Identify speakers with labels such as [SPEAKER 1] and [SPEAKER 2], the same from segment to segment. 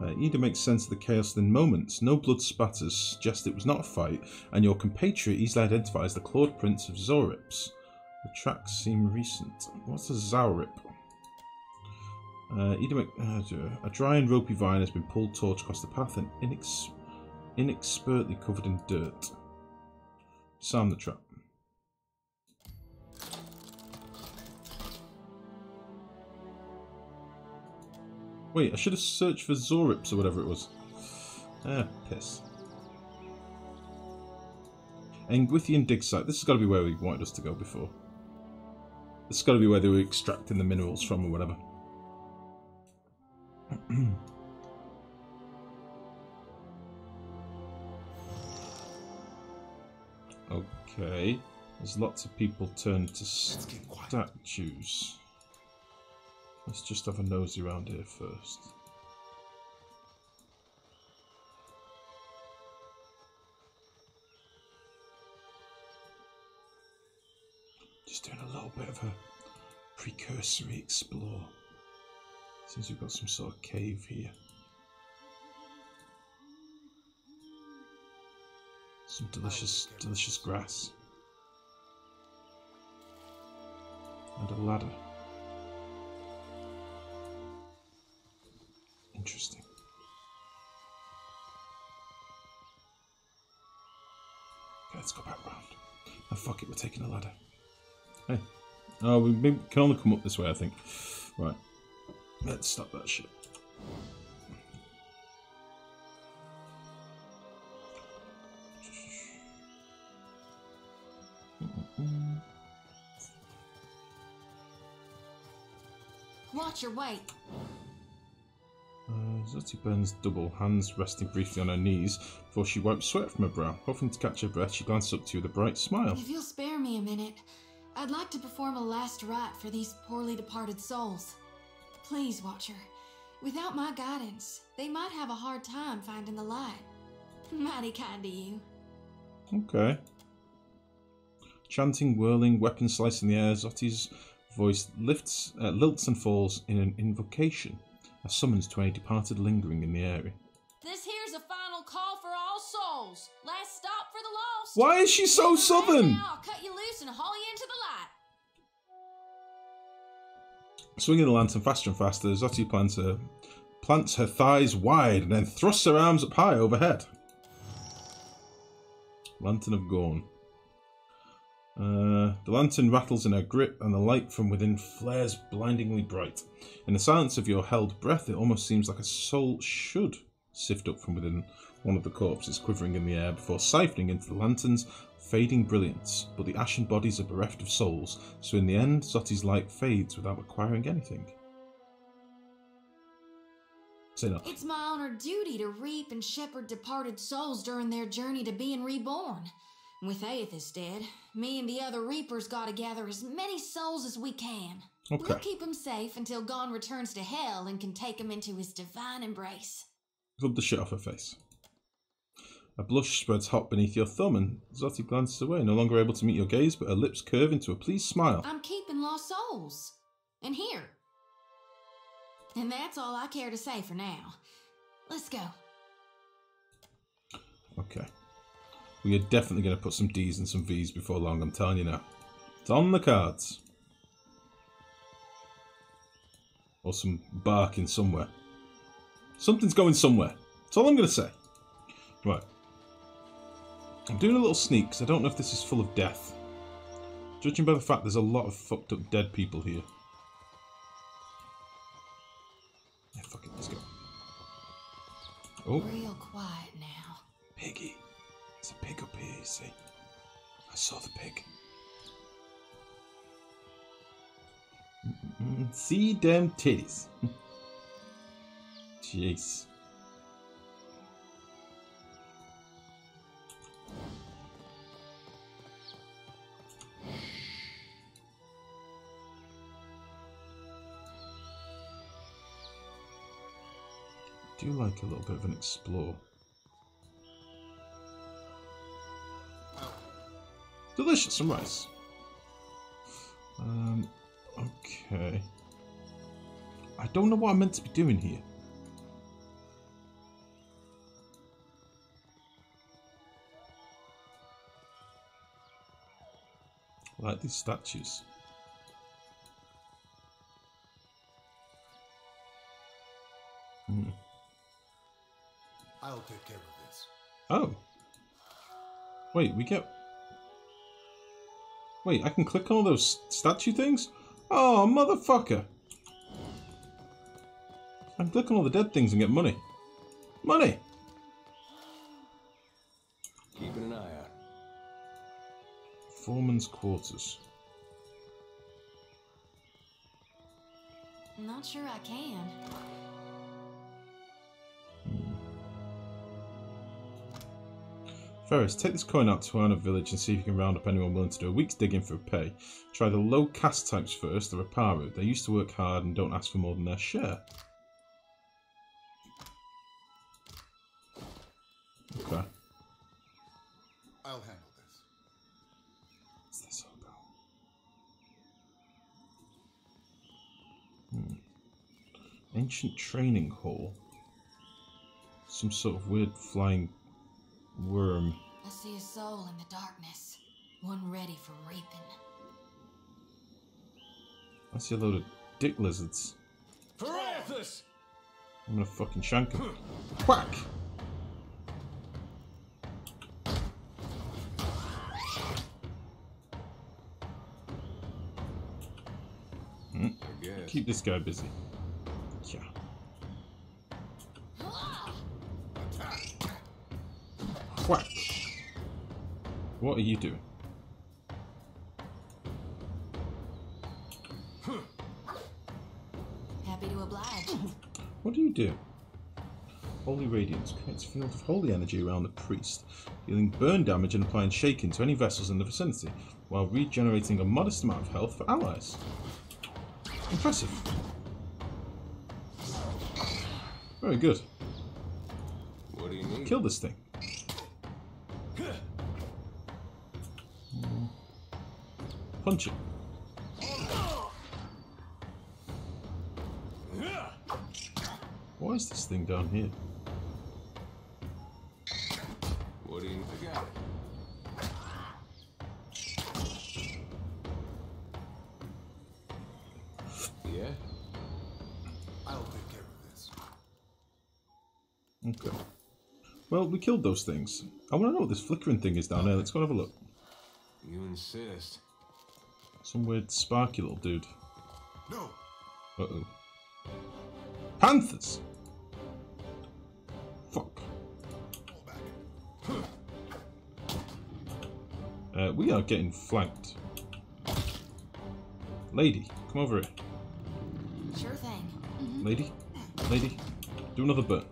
[SPEAKER 1] Ida makes sense of the chaos within moments. No blood spatters suggest it was not a fight, and your compatriot easily identifies the clawed prints of Zorips. The tracks seem recent. What's a Zaurip? A dry and ropey vine has been pulled torch across the path and inexpertly covered in dirt. Sound the trap. Wait, I should have searched for Zorips or whatever it was. Ah, piss. Engwithian dig site. This has got to be where we wanted us to go before. This has got to be where they were extracting the minerals from or whatever. Okay. There's lots of people turned to statues. Let's just have a nosy around here first. Just doing a little bit of a precursory explore. Seems we've got some sort of cave here. Some delicious grass. And a ladder. Interesting. Okay, let's go back round. Oh, fuck it, we're taking a ladder. Hey. Oh, we can only come up this way, I think. Right. Let's stop that shit.
[SPEAKER 2] Watch your weight.
[SPEAKER 1] Zoti bends double, hands resting briefly on her knees before she wipes sweat from her brow. Hoping to catch her breath, she glances up to you with a bright smile.
[SPEAKER 2] If you'll spare me a minute, I'd like to perform a last rite for these poorly departed souls. Please, Watcher. Without my guidance, they might have a hard time finding the light. Mighty kind of you.
[SPEAKER 1] Okay. Chanting, whirling, weapon slicing the air, Zoti's voice lilts and falls in an invocation, a summons to any departed lingering in the area.
[SPEAKER 2] This here's a final call for all souls. Last stop for the lost.
[SPEAKER 1] Why is she so southern?
[SPEAKER 2] Now, I'll cut you loose and haul you into the light.
[SPEAKER 1] Swinging the lantern faster and faster, Zoti plants her thighs wide and then thrusts her arms up high overhead. Lantern of Gorn. The lantern rattles in her grip and the light from within flares blindingly bright. In the silence of your held breath, it almost seems like a soul should sift up from within one of the corpses quivering in the air before siphoning into the lantern's fading brilliance. But the ashen bodies are bereft of souls, so in the end, Zoti's light fades without acquiring anything. Say no.
[SPEAKER 2] It's my honored duty to reap and shepherd departed souls during their journey to being reborn. With Aethys dead, me and the other Reapers gotta gather as many souls as we can.
[SPEAKER 1] Okay.
[SPEAKER 2] We'll keep them safe until Gon returns to Hell and can take them into his divine embrace.
[SPEAKER 1] Rub the shit off her face. A blush spreads hot beneath your thumb and Zoti glances away, no longer able to meet your gaze, but her lips curve into a pleased smile.
[SPEAKER 2] I'm keeping lost souls. And here. And that's all I care to say for now. Let's go.
[SPEAKER 1] Okay. We are definitely going to put some D's and some V's before long, I'm telling you now. It's on the cards. Or some barking somewhere. Something's going somewhere. That's all I'm going to say. Right. I'm doing a little sneak because I don't know if this is full of death. Judging by the fact there's a lot of fucked up dead people here. Yeah, fuck it, let's go. Oh.
[SPEAKER 2] Real quiet now.
[SPEAKER 1] Piggy. There's a pig up here, you see. I saw the pig. See them titties. Jeez. I do like a little bit of an explore. Delicious, some rice. Okay. I don't know what I'm meant to be doing here. like these statues.
[SPEAKER 3] I'll take care of this.
[SPEAKER 1] Oh. Wait, we get... Wait, I can click on all those statue things? Oh, motherfucker. I can click on all the dead things and get money. Money!
[SPEAKER 4] Keeping an eye out.
[SPEAKER 1] Foreman's quarters.
[SPEAKER 2] I'm not sure I can.
[SPEAKER 1] Ferris, take this coin out to Anna village and see if you can round up anyone willing to do a week's digging for pay. Try the low caste types first, the Raparu. They used to work hard and don't ask for more than their share. Okay.
[SPEAKER 3] I'll handle this.
[SPEAKER 1] What's this all about? Ancient training hall. Some sort of weird flying worm.
[SPEAKER 2] I see a soul in the darkness. One ready for raping.
[SPEAKER 1] I see a load of dick lizards.
[SPEAKER 4] Parathis!
[SPEAKER 1] I'm gonna fucking shank him. Whack! Keep this guy busy. Yeah. Whack! What are you doing?
[SPEAKER 2] Happy to oblige.
[SPEAKER 1] What do you do? Holy Radiance creates a field of holy energy around the priest, dealing burn damage and applying shaking to any vessels in the vicinity, while regenerating a modest amount of health for allies. Impressive. Very good.
[SPEAKER 4] What do you need?
[SPEAKER 1] Kill this thing. Punch it. Why is this thing down here?
[SPEAKER 4] What do you got? Yeah?
[SPEAKER 3] I'll take care of this.
[SPEAKER 1] Okay. Well, we killed those things. I want to know what this flickering thing is down there. Let's go have a look.
[SPEAKER 4] You insist.
[SPEAKER 1] Some weird sparky little dude.
[SPEAKER 3] No.
[SPEAKER 1] Uh-oh. Panthers! Fuck.
[SPEAKER 3] Fall back.
[SPEAKER 1] We are getting flanked. Lady, come over here.
[SPEAKER 2] Sure thing.
[SPEAKER 1] Lady, lady, do another burn.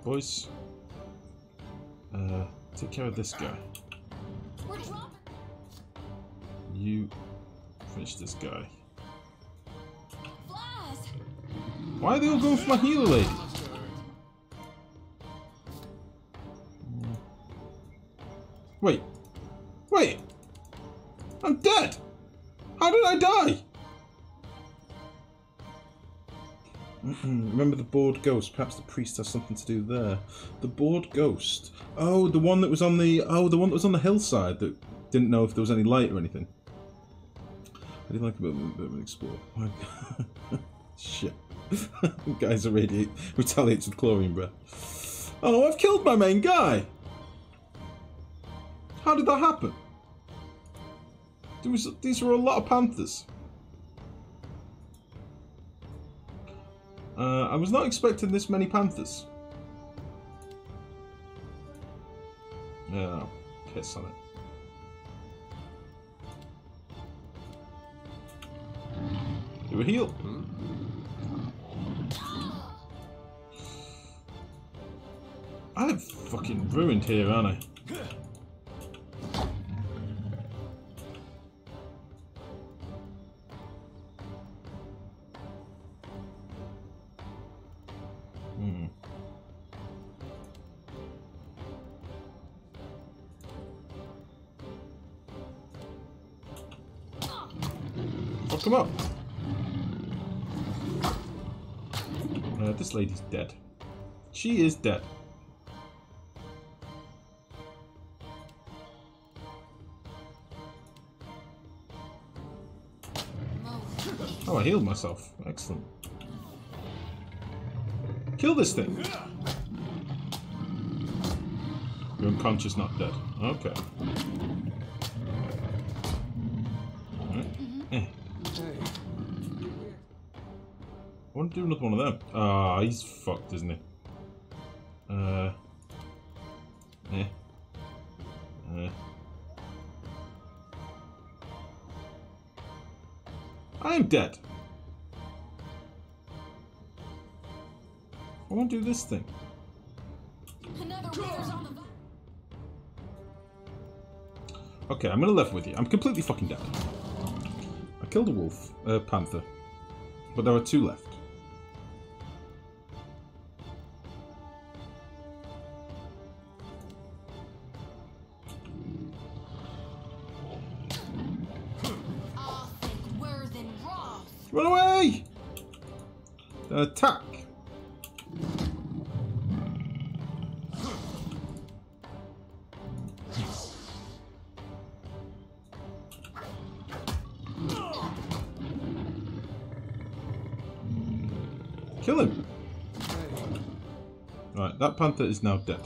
[SPEAKER 1] Boys, take care of this guy.
[SPEAKER 2] We're dropping.
[SPEAKER 1] You finish this guy.
[SPEAKER 2] Flies.
[SPEAKER 1] Why are they all going for my healer lady? Wait. Wait! I'm dead! How did I die? Remember the bored ghost? Perhaps the priest has something to do there. The bored ghost. Oh, the one that was on the... Oh, the one that was on the hillside that didn't know if there was any light or anything. I didn't like a bit of an explore. Shit. Guys retaliates with chlorine breath. Oh, I've killed my main guy! How did that happen? These were a lot of panthers. I was not expecting this many panthers. Yeah, piss on it. Do a heal. I'm fucking ruined here, aren't I? Fuck him up. This lady's dead. She is dead. Oh, I healed myself. Excellent. Kill this thing. You're unconscious, not dead. Okay. Alright. I want to do another one of them. Ah, he's fucked, isn't he? I am dead. I want to do this thing. Okay, I'm gonna level with you. I'm completely fucking dead. I killed a wolf, panther, but there are 2 left. Run away! Attack! Kill him! Right, that panther is now dead.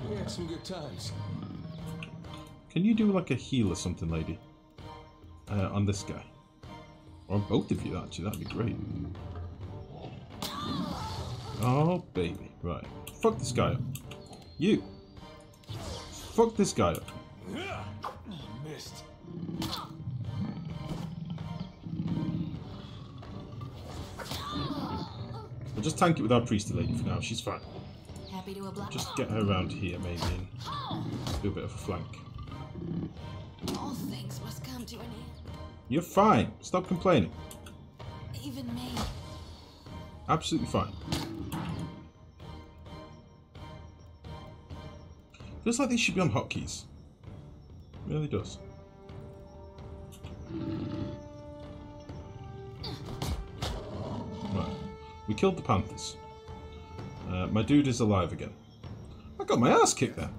[SPEAKER 4] We had some good times.
[SPEAKER 1] Can you do like a heal or something, lady? On this guy. Or on both of you, actually. That'd be great. Oh, baby. Right. Fuck this guy up. You. Fuck this guy up.
[SPEAKER 4] Missed.
[SPEAKER 1] We'll just tank it with our priesty lady for now. She's fine.
[SPEAKER 2] Happy to oblige.
[SPEAKER 1] Just get her around here, maybe, and do a bit of a flank.
[SPEAKER 2] All things must come to an end.
[SPEAKER 1] You're fine. Stop complaining.
[SPEAKER 2] Even me.
[SPEAKER 1] Absolutely fine. Feels like these should be on hotkeys. It really does. Right. We killed the panthers. My dude is alive again. I got my ass kicked there.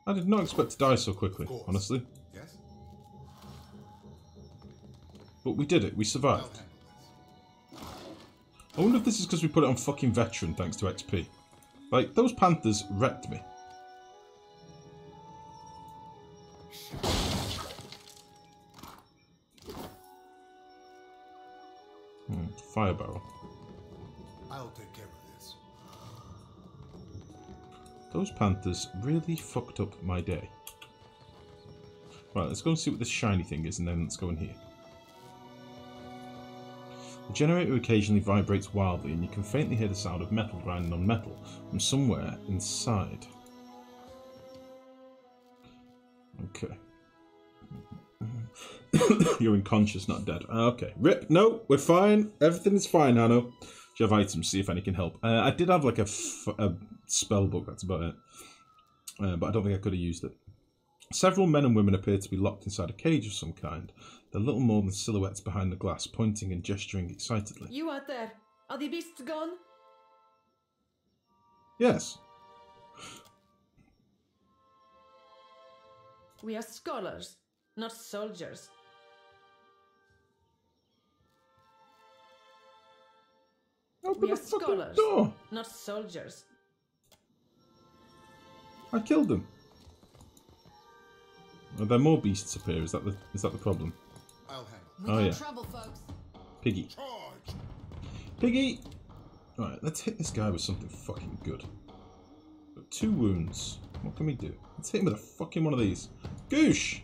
[SPEAKER 1] I did not expect to die so quickly, honestly.
[SPEAKER 3] Yes?
[SPEAKER 1] But we did it. We survived. I wonder if this is because we put it on fucking veteran thanks to XP. Like, those panthers wrecked me. Fire barrel.
[SPEAKER 3] I'll take care of this.
[SPEAKER 1] Those panthers really fucked up my day. Right, let's go and see what this shiny thing is, and then let's go in here. The generator occasionally vibrates wildly, and you can faintly hear the sound of metal grinding on metal from somewhere inside. Okay. You're unconscious, not dead. Okay. Rip. No, we're fine. Everything is fine, Hanno. Do you have items? See if any can help. I did have like a spell book. That's about it. But I don't think I could have used it. Several men and women appear to be locked inside a cage of some kind. They're little more than silhouettes behind the glass, pointing and gesturing excitedly.
[SPEAKER 5] You out there? Are the beasts gone?
[SPEAKER 1] Yes.
[SPEAKER 5] We are scholars, not soldiers.
[SPEAKER 1] Open
[SPEAKER 5] We
[SPEAKER 1] the
[SPEAKER 5] are
[SPEAKER 1] fucking
[SPEAKER 5] scholars,
[SPEAKER 1] door.
[SPEAKER 5] not soldiers.
[SPEAKER 1] I killed them. Are there more beasts up here? Is that the problem?
[SPEAKER 3] I'll handle.
[SPEAKER 2] We
[SPEAKER 1] Oh,
[SPEAKER 2] got
[SPEAKER 1] yeah.
[SPEAKER 2] trouble, folks.
[SPEAKER 1] Piggy.
[SPEAKER 3] Charge!
[SPEAKER 1] Piggy! Right, let's hit this guy with something fucking good. Got 2 wounds. What can we do? Let's hit him with a fucking one of these. Goosh!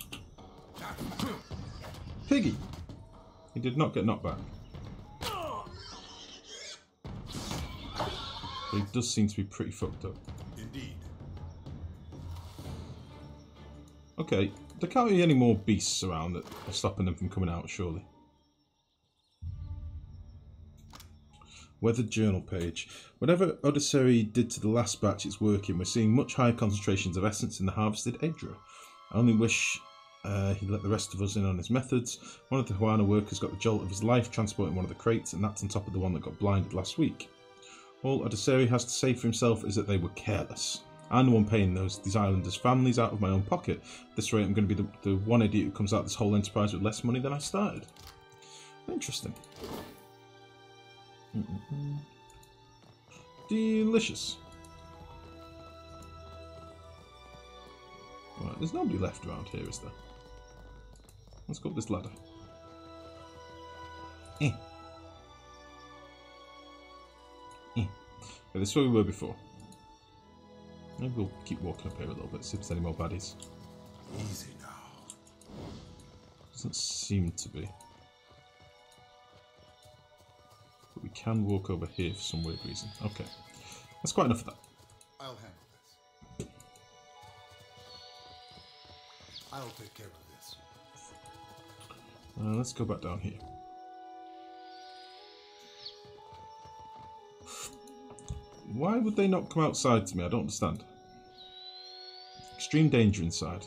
[SPEAKER 1] Piggy! He did not get knocked back. But he does seem to be pretty fucked up.
[SPEAKER 3] Indeed.
[SPEAKER 1] Okay, there can't be any more beasts around that are stopping them from coming out, surely. Weather journal page. Whatever Odyssey did to the last batch, it's working. We're seeing much higher concentrations of essence in the harvested Edra. I only wish he'd let the rest of us in on his methods. One of the Huana workers got the jolt of his life transporting one of the crates, and that's on top of the one that got blinded last week. All Odyssey has to say for himself is that they were careless. I'm the one paying these islanders' families out of my own pocket. At this rate, I'm going to be the one idiot who comes out of this whole enterprise with less money than I started. Interesting. Delicious. Right, there's nobody left around here, is there? Let's go up this ladder. Okay, this is where we were before. Maybe we'll keep walking up here a little bit, see if there's any more baddies.
[SPEAKER 3] Easy now.
[SPEAKER 1] Doesn't seem to be. But we can walk over here for some weird reason. Okay. That's quite enough of that.
[SPEAKER 3] I'll handle this. I'll take care of this.
[SPEAKER 1] Let's go back down here. Why would they not come outside to me? I don't understand. Extreme danger inside.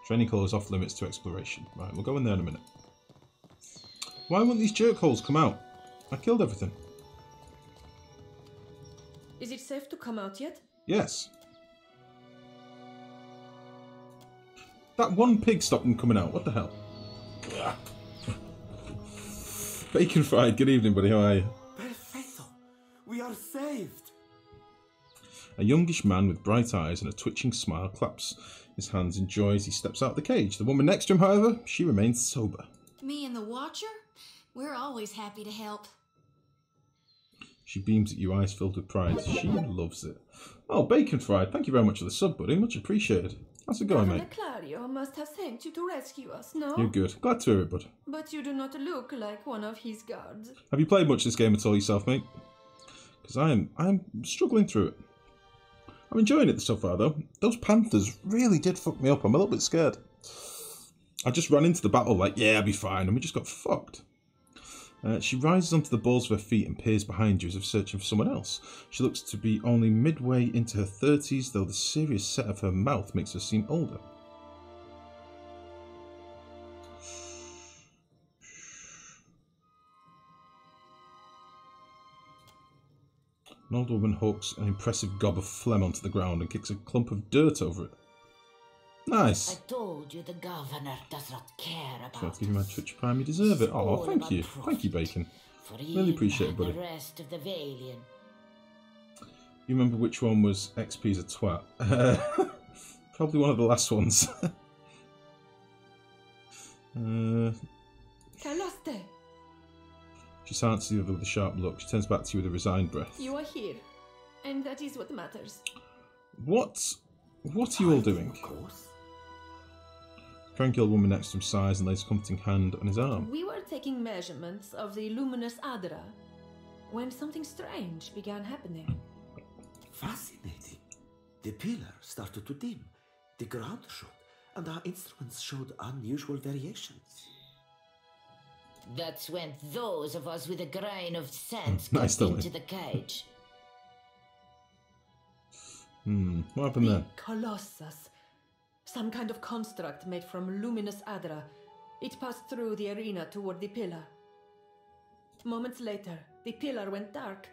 [SPEAKER 1] Training hall is off limits to exploration. Right, we'll go in there in a minute. Why won't these jerkholes come out? I killed everything.
[SPEAKER 5] Is it safe to come out yet?
[SPEAKER 1] Yes. That one pig stopped them coming out. What the hell? Bacon fried. Good evening, buddy. How are you?
[SPEAKER 6] Perfecto. We are saved.
[SPEAKER 1] A youngish man with bright eyes and a twitching smile claps his hands in joy as he steps out of the cage. The woman next to him, however, she remains sober.
[SPEAKER 2] Me and the Watcher? We're always happy to help.
[SPEAKER 1] She beams at you, eyes filled with pride. She loves it. Oh, Bacon Fried, thank you very much for the sub, buddy. Much appreciated. How's it going, mate?
[SPEAKER 5] Clario must have sent you to rescue us, no?
[SPEAKER 1] You're good. Glad to hear it, bud.
[SPEAKER 5] But you do not look like one of his guards.
[SPEAKER 1] Have you played much this game at all yourself, mate? Because I'm struggling through it. I'm enjoying it so far, though. Those panthers really did fuck me up. I'm a little bit scared. I just ran into the battle like, yeah, I'll be fine, and we just got fucked. She rises onto the balls of her feet and peers behind you as if searching for someone else. She looks to be only midway into her 30s, though the serious set of her mouth makes her seem older. An old woman hawks an impressive gob of phlegm onto the ground and kicks a clump of dirt over it. Nice.
[SPEAKER 7] I told you the governor does not care about
[SPEAKER 1] So I'll give you my Twitch Prime, you deserve it. Oh, thank you. Thank you, Bacon. Really appreciate it, buddy.
[SPEAKER 7] The rest of the Valian.
[SPEAKER 1] You remember which one was XP's a twat? Probably one of the last ones.
[SPEAKER 5] Caloste,
[SPEAKER 1] She silences the other with a sharp look. She turns back to you with a resigned breath.
[SPEAKER 5] you are here. And that is what matters.
[SPEAKER 1] What are you all doing?
[SPEAKER 6] Of course.
[SPEAKER 1] Cranky old woman next to him sighs and lays a comforting hand on his arm.
[SPEAKER 5] We were taking measurements of the luminous Adra when something strange began happening.
[SPEAKER 6] Fascinating. The pillar started to dim, the ground shook, and our instruments showed unusual variations.
[SPEAKER 7] That's when those of us with a grain of sense
[SPEAKER 1] Nice,
[SPEAKER 7] got
[SPEAKER 1] don't
[SPEAKER 7] into
[SPEAKER 1] we?
[SPEAKER 7] the cage.
[SPEAKER 1] What happened then?
[SPEAKER 5] Colossus. Some kind of construct made from luminous Adra. It passed through the arena toward the pillar. Moments later, the pillar went dark,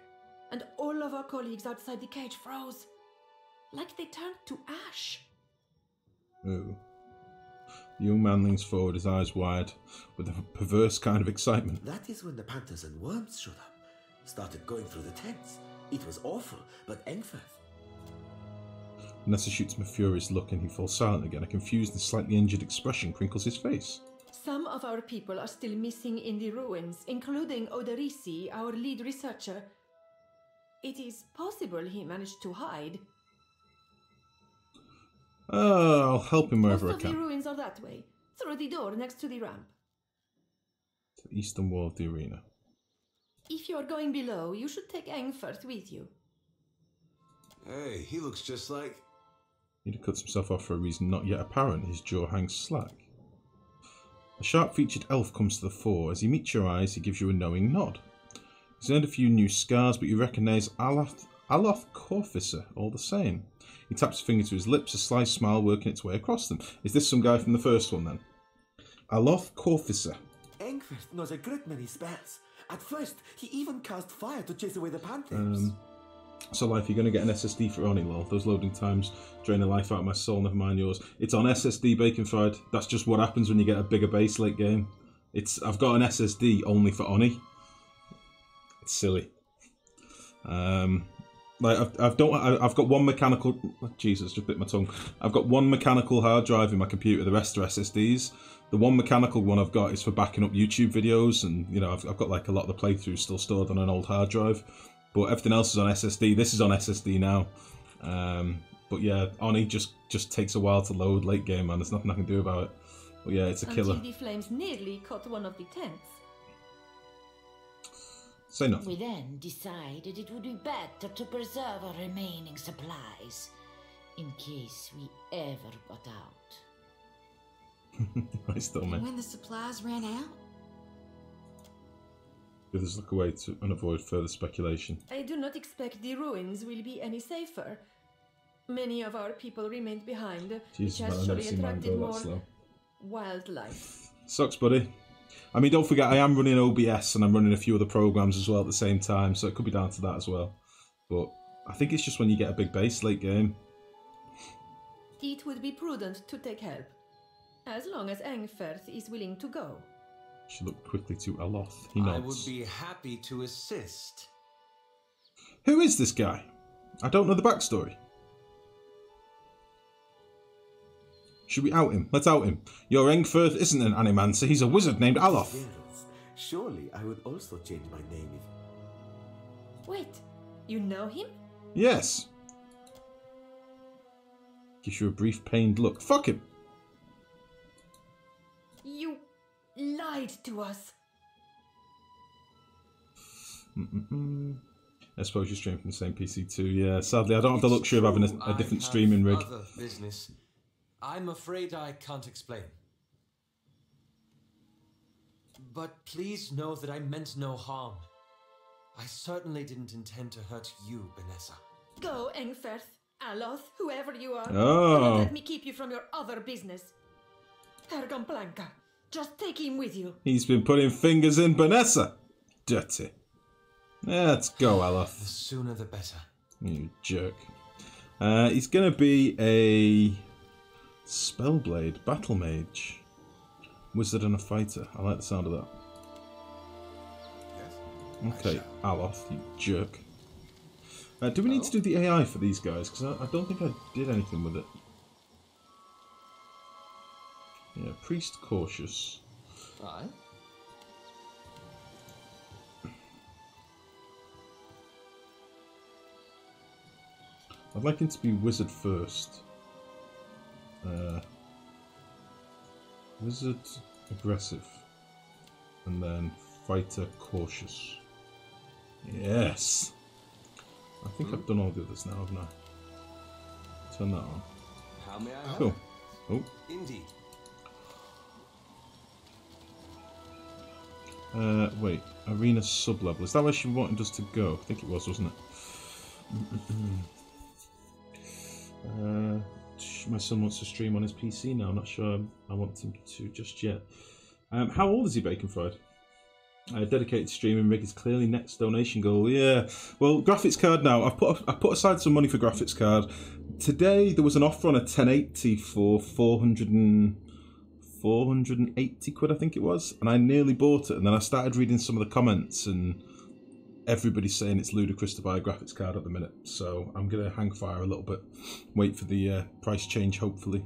[SPEAKER 5] and all of our colleagues outside the cage froze. Like they turned to ash.
[SPEAKER 1] Oh. The young man leans forward, his eyes wide, with a perverse kind of excitement.
[SPEAKER 6] That is when the panthers and worms showed up. Started going through the tents. It was awful, but Engfirth.
[SPEAKER 1] Nessa shoots him a furious look and he falls silent again. A confused and slightly injured expression crinkles his face.
[SPEAKER 5] Some of our people are still missing in the ruins, including Oderisi, our lead researcher. It is possible he managed to hide.
[SPEAKER 1] I'll help him wherever I
[SPEAKER 5] Most of the
[SPEAKER 1] can.
[SPEAKER 5] ruins are that way, through the door next to the ramp.
[SPEAKER 1] To the eastern wall of the arena.
[SPEAKER 5] If you're going below, you should take Engfirth with you.
[SPEAKER 4] Hey, he looks just like...
[SPEAKER 1] He cuts himself off for a reason not yet apparent. His jaw hangs slack. A sharp-featured elf comes to the fore. As he meets your eyes, he gives you a knowing nod. He's earned a few new scars, but you recognise Aloth Corficer all the same. He taps a finger to his lips, a sly smile working its way across them. Is this some guy from the first one, then? Aloth Corficer.
[SPEAKER 6] Engfirth knows a great many spells. At first, he even cast fire to chase away the panthers.
[SPEAKER 1] So, Life, you're going to get an SSD for Oni, lol. Those loading times drain the life out of my soul, never mind yours. It's on SSD, Bacon Fried. That's just what happens when you get a bigger base late game. I've got an SSD only for Oni. It's silly. Like I've got one mechanical. Jesus, just bit my tongue. I've got one mechanical hard drive in my computer. The rest are SSDs. The one mechanical one I've got is for backing up YouTube videos, and you know I've got like a lot of the playthroughs still stored on an old hard drive. But everything else is on SSD. This is on SSD now. But yeah, Oni just takes a while to load late game, man. There's nothing I can do about it. But yeah, it's a killer.
[SPEAKER 5] Until the flames nearly caught one of the tents.
[SPEAKER 1] Say nothing.
[SPEAKER 7] We then decided it would be better to preserve our remaining supplies, in case we ever got out.
[SPEAKER 1] I still, man.
[SPEAKER 2] And when the supplies ran out?
[SPEAKER 1] Give us look away to avoid further speculation.
[SPEAKER 5] I do not expect the ruins will be any safer. Many of our people remained behind,
[SPEAKER 1] Jesus,
[SPEAKER 5] which
[SPEAKER 1] man,
[SPEAKER 5] has
[SPEAKER 1] I've never
[SPEAKER 5] surely
[SPEAKER 1] seen mine
[SPEAKER 5] attracted
[SPEAKER 1] go that
[SPEAKER 5] more
[SPEAKER 1] slow.
[SPEAKER 5] wildlife.
[SPEAKER 1] Sucks, buddy. I mean, don't forget, I am running OBS and I'm running a few other programs as well at the same time, so it could be down to that as well. But I think it's just when you get a big base late game.
[SPEAKER 5] It would be prudent to take help, as long as Engferth is willing to go.
[SPEAKER 1] She looked quickly to Aloth. He nods.
[SPEAKER 4] I would be happy to assist.
[SPEAKER 1] Who is this guy? I don't know the backstory. Should we out him? Let's out him. Your Engferth isn't an animancer, he's a wizard named Aloth.
[SPEAKER 6] Yes. Surely I would also change my name if...
[SPEAKER 5] Wait, you know him?
[SPEAKER 1] Yes. Gives you a brief pained look. Fuck him.
[SPEAKER 5] You lied to us.
[SPEAKER 1] I suppose you're streaming from the same PC too. Yeah, sadly I don't have the luxury of having a different streaming rig.
[SPEAKER 8] Other business. I'm afraid I can't explain. But please know that I meant no harm. I certainly didn't intend to hurt you, Vanessa.
[SPEAKER 5] Go, Engferth, Aloth, whoever you are.
[SPEAKER 1] Oh.
[SPEAKER 5] Do not let me keep you from your other business. Ergon Blanca, just take him with you.
[SPEAKER 1] He's been putting fingers in Vanessa. Dirty. Let's go, Aloth.
[SPEAKER 8] The sooner the better.
[SPEAKER 1] You jerk. He's going to be a Spellblade, Battle Mage, Wizard and a Fighter. I like the sound of that.
[SPEAKER 3] Yes.
[SPEAKER 1] Okay, Aloth, you jerk. Do we need to do the AI for these guys? Because I don't think I did anything with it. Yeah, Priest Cautious.
[SPEAKER 8] Aye.
[SPEAKER 1] I'd like him to be Wizard first. Wizard Aggressive. And then Fighter Cautious. Yes! I think I've done all the others now, haven't I? Turn that on.
[SPEAKER 4] How may I help?
[SPEAKER 1] Cool. Oh.
[SPEAKER 4] Indeed.
[SPEAKER 1] Wait. Arena sub-level. Is that where she wanted us to go? I think it was, wasn't it? My son wants to stream on his PC now. I'm not sure I want him to just yet. How old is he, Bacon Fried? Dedicated streaming rig is clearly next donation goal. Yeah. Well, graphics card now. I put aside some money for graphics card. Today there was an offer on a 1080 for 480 quid, I think it was, and I nearly bought it. And then I started reading some of the comments, and everybody's saying it's ludicrous to buy a graphics card at the minute. So I'm gonna hang fire a little bit, wait for the price change, hopefully.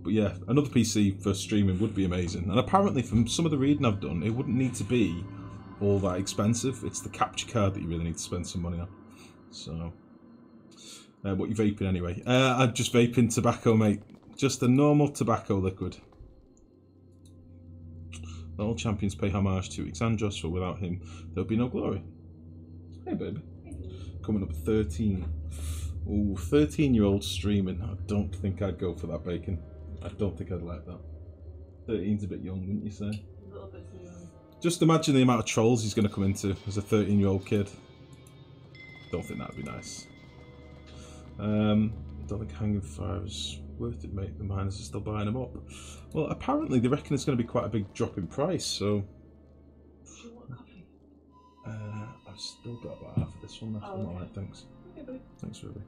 [SPEAKER 1] But yeah, another PC for streaming would be amazing. And apparently, from some of the reading I've done, it wouldn't need to be all that expensive. It's the capture card that you really need to spend some money on. So, what you vaping anyway? I'm just vaping tobacco, mate. Just a normal tobacco liquid. All champions pay homage to Exandros, for without him, there'll be no glory. Hey, baby. Coming up 13. Ooh, 13-year-old streaming. I don't think I'd go for that, Bacon. I don't think I'd like that. 13's a bit young, wouldn't you say?
[SPEAKER 5] A little bit too young.
[SPEAKER 1] Just imagine the amount of trolls he's going to come into as a 13-year-old kid. Don't think that'd be nice. Don't think hanging fire is worth it, mate. The miners are still buying them up. Well, apparently they reckon it's going to be quite a big drop in price, so... I've still got about half of this one left. I'm alright, thanks. Thanks, Ruby.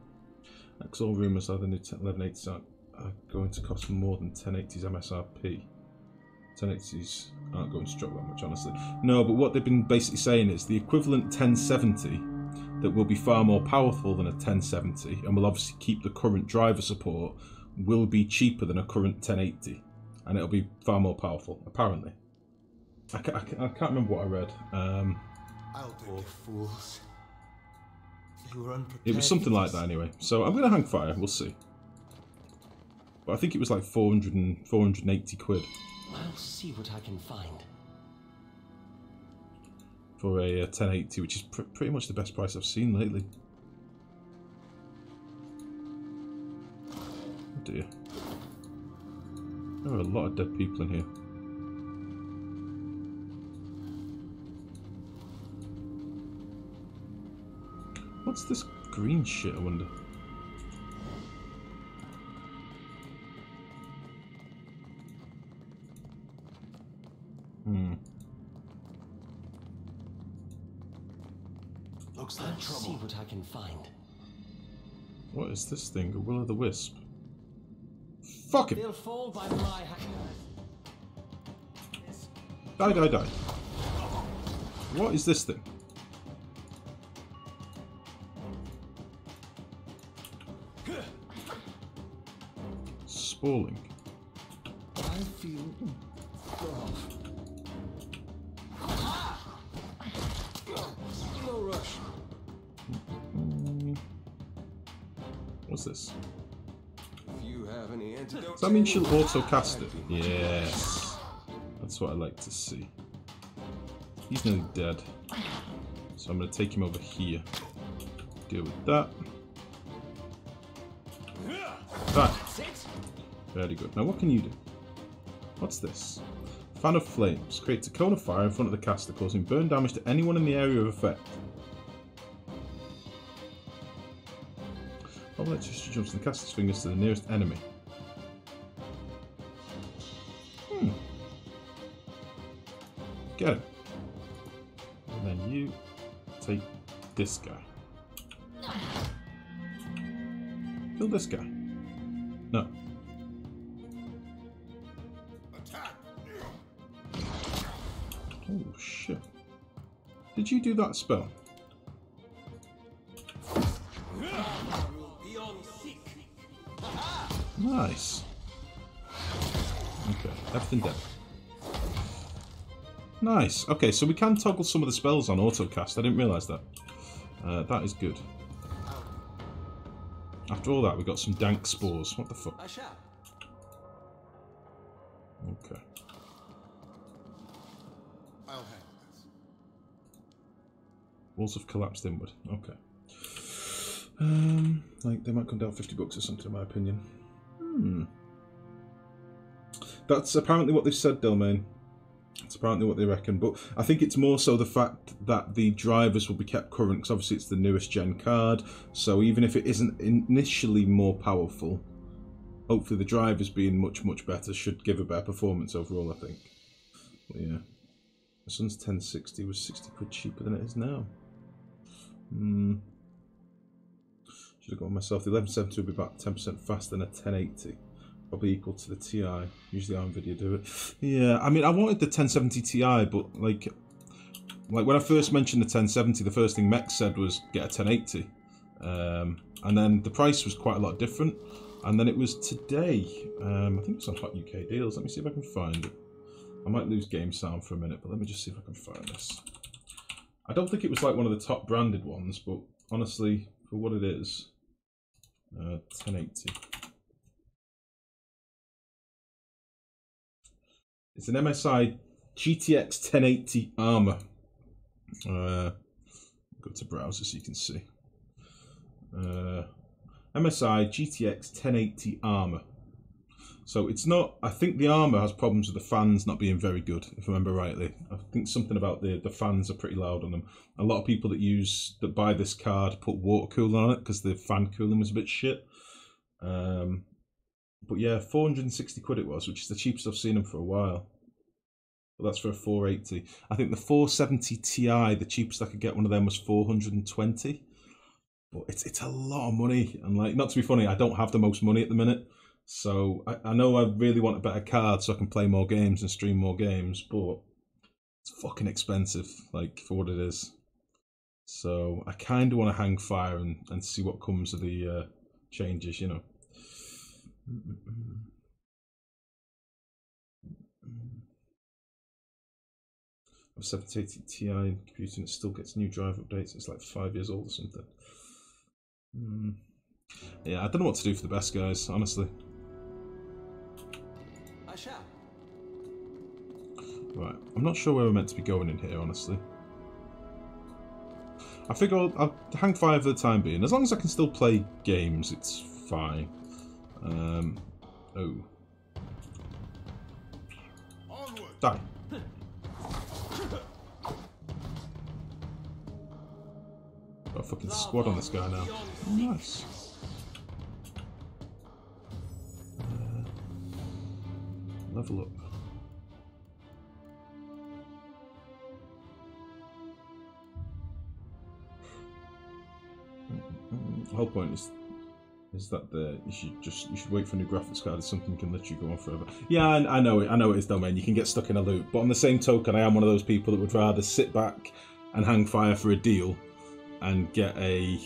[SPEAKER 1] Because all rumours are the new 1180s are going to cost more than 1080s MSRP. 1080s aren't going to drop that much, honestly. No, but what they've been basically saying is the equivalent 1070 that will be far more powerful than a 1070 and will obviously keep the current driver support will be cheaper than a current 1080, and it'll be far more powerful, apparently. I can't remember what I read.
[SPEAKER 8] Poor fools. They were unprepared.
[SPEAKER 1] It was something like that anyway. So I'm going to hang fire, we'll see. But I think it was like 480 quid.
[SPEAKER 8] I'll see what I can find.
[SPEAKER 1] For a 1080, which is pretty much the best price I've seen lately. Oh dear. There are a lot of dead people in here. What's this green shit, I wonder?
[SPEAKER 8] Looks like trouble. See what I can find.
[SPEAKER 1] What is this thing? A will-o'-the-wisp? Fuck it!
[SPEAKER 8] They'll fall by my hand.
[SPEAKER 1] Die, die, die. What is this thing? Spalling.
[SPEAKER 8] I feel rough. No rush.
[SPEAKER 1] What's this?
[SPEAKER 8] If you have any antidote.
[SPEAKER 1] Does that mean she'll auto-cast it? Yes. That's what I like to see. He's nearly dead. So I'm going to take him over here. Deal with that. That. Very good. Now what can you do? What's this? Fan of Flames. Creates a cone of fire in front of the caster, causing burn damage to anyone in the area of effect. While electricity jumps from the caster's fingers to the nearest enemy. Get him. And then you take this guy. Kill this guy. No. Oh shit. Did you do that spell? Nice. Okay, everything dead. Nice. Okay, so we can toggle some of the spells on autocast. I didn't realise that. That is good. After all that, we got some dank spores. What the fuck?
[SPEAKER 8] I shall.
[SPEAKER 1] Okay.
[SPEAKER 3] I'll handle this.
[SPEAKER 1] Walls have collapsed inward. Okay. Like they might come down 50 bucks or something, in my opinion. That's apparently what they've said, Delmain. It's apparently what they reckon, but I think it's more so the fact that the drivers will be kept current, because obviously it's the newest gen card, so even if it isn't initially more powerful, hopefully the drivers being much, much better should give a better performance overall, I think. But yeah. My son's 1060 was 60 quid cheaper than it is now. Should have gone myself. The 1170 would be about 10% faster than a 1080. Probably equal to the TI. Usually NVIDIA do it. Yeah, I mean, I wanted the 1070 Ti, but like when I first mentioned the 1070, the first thing Mex said was get a 1080. And then the price was quite a lot different. And then it was today. I think it's on Hot UK Deals. Let me see if I can find it. I might lose game sound for a minute, but let me just see if I can find this. I don't think it was like one of the top branded ones, but honestly, for what it is, 1080. It's an MSI GTX 1080 Armor. Go to browser so you can see. MSI GTX 1080 Armor. So it's not, I think the Armor has problems with the fans not being very good, if I remember rightly. I think something about the fans are pretty loud on them. A lot of people that buy this card put water cooling on it because the fan cooling was a bit shit. But yeah, 460 quid it was, which is the cheapest I've seen them for a while. But that's for a 480. I think the 470 Ti, the cheapest I could get one of them was 420. But it's a lot of money, and like, not to be funny, I don't have the most money at the minute. So I know I really want a better card so I can play more games and stream more games, but it's fucking expensive, like, for what it is. So I kind of want to hang fire and see what comes of the changes, you know. I've 780 Ti computer and it still gets new drive updates. It's like 5 years old or something. Yeah, I don't know what to do for the best, guys, honestly.
[SPEAKER 8] I shall.
[SPEAKER 1] Right, I'm not sure where we're meant to be going in here, honestly. I figure I'll hang fire for the time being. As long as I can still play games, it's fine. Oh. Die. Got a fucking squad on this guy now. Oh, nice. Level up. The whole point is that you should wait for a new graphics card. It's something can literally go on forever. Yeah, I know it is, domain. You can get stuck in a loop, but on the same token, I am one of those people that would rather sit back and hang fire for a deal and get a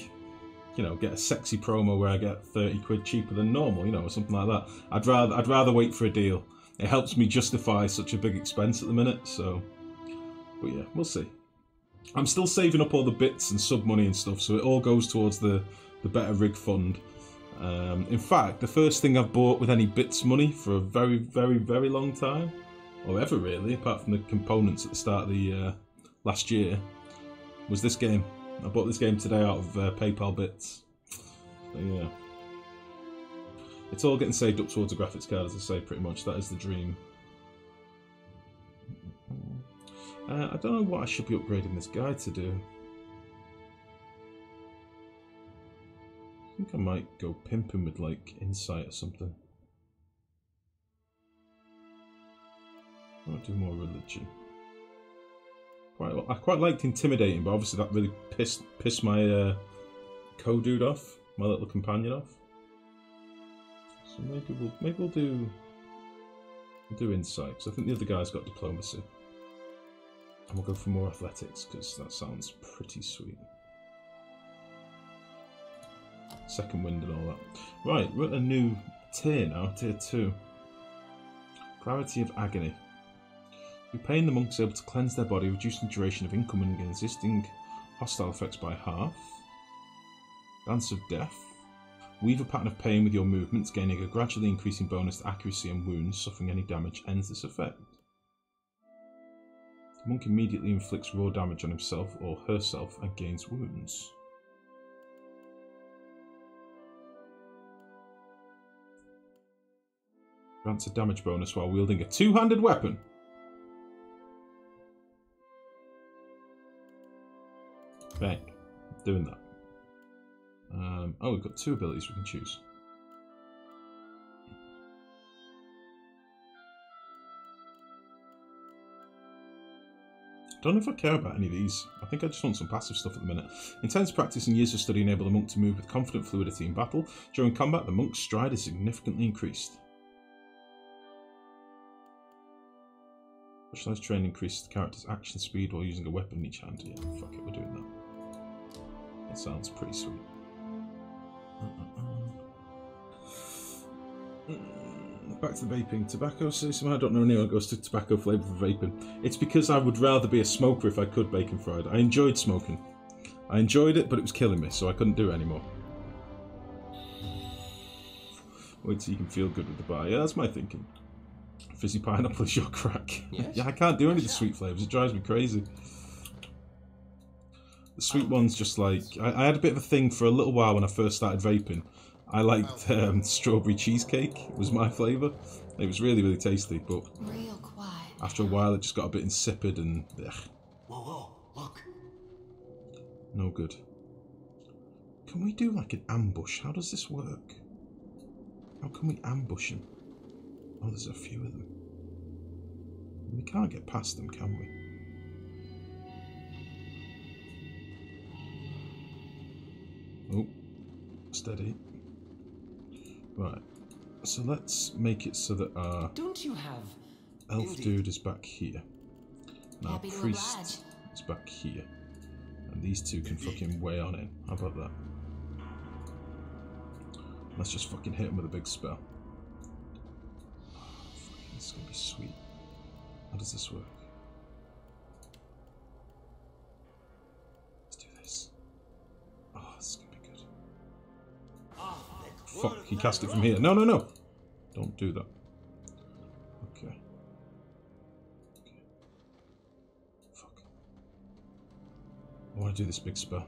[SPEAKER 1] sexy promo where I get 30 quid cheaper than normal, you know, or something like that. I'd rather wait for a deal. It helps me justify such a big expense at the minute. So, but yeah, we'll see. I'm still saving up all the bits and sub money and stuff, so it all goes towards the better rig fund. In fact, the first thing I've bought with any bits money for a very, very, very long time, or ever really, apart from the components at the start of the last year, was this game. I bought this game today out of PayPal bits. So yeah. It's all getting saved up towards a graphics card, as I say, pretty much. That is the dream. I don't know what I should be upgrading this guy to do. I think I might go pimping with, like, insight or something. I might do more religion. I quite liked intimidating, but obviously that really pissed my co-dude off, my little companion off. So maybe we'll do insight, because I think the other guy's got diplomacy. And we'll go for more athletics, because that sounds pretty sweet. Second wind and all that. Right, we're at a new tier now, tier 2. Priority of agony. Through pain, the monks are able to cleanse their body, reducing the duration of incoming and existing hostile effects by half. Dance of death. Weave a pattern of pain with your movements, gaining a gradually increasing bonus to accuracy and wounds. Suffering any damage ends this effect. The monk immediately inflicts raw damage on himself or herself and gains wounds. Grants a damage bonus while wielding a two-handed weapon. Bang. Doing that. Oh, we've got 2 abilities we can choose. Don't know if I care about any of these. I think I just want some passive stuff at the minute. Intense practice and years of study enable the monk to move with confident fluidity in battle. During combat, the monk's stride is significantly increased. Specialized training increases the character's action speed while using a weapon in each hand. Yeah, fuck it, we're doing that. That sounds pretty sweet. Back to the vaping. Tobacco, so somehow I don't know anyone goes to tobacco flavour for vaping. It's because I would rather be a smoker if I could, Bacon Fried. I enjoyed smoking. I enjoyed it, but it was killing me, so I couldn't do it anymore. Wait till you can feel good with the bar. Yeah, that's my thinking. Fizzy pineapple is your crack. Yes. Yeah, I can't do any of the sweet flavours. It drives me crazy. The sweet ones just like... I had a bit of a thing for a little while when I first started vaping. I liked strawberry cheesecake. It was my flavour. It was really, really tasty, but
[SPEAKER 2] real quiet.
[SPEAKER 1] After a while it just got a bit insipid and... Ugh.
[SPEAKER 3] Whoa, look.
[SPEAKER 1] No good. Can we do like an ambush? How does this work? How can we ambush him? Oh, there's a few of them. We can't get past them, can we? Oh, steady. Right. So let's make it so that our
[SPEAKER 8] Don't you have
[SPEAKER 1] elf dude is back here. And our
[SPEAKER 2] Happy to
[SPEAKER 1] priest
[SPEAKER 2] oblige.
[SPEAKER 1] is back here. And these two can fucking weigh on in. How about that? Let's just fucking hit him with a big spell. Fucking, this is gonna be sweet. How does this work? Let's do this. Oh, this is gonna be good. Fuck, he cast it from here. No, no, no! Don't do that. Okay. Okay. Fuck. I want to do this big spell.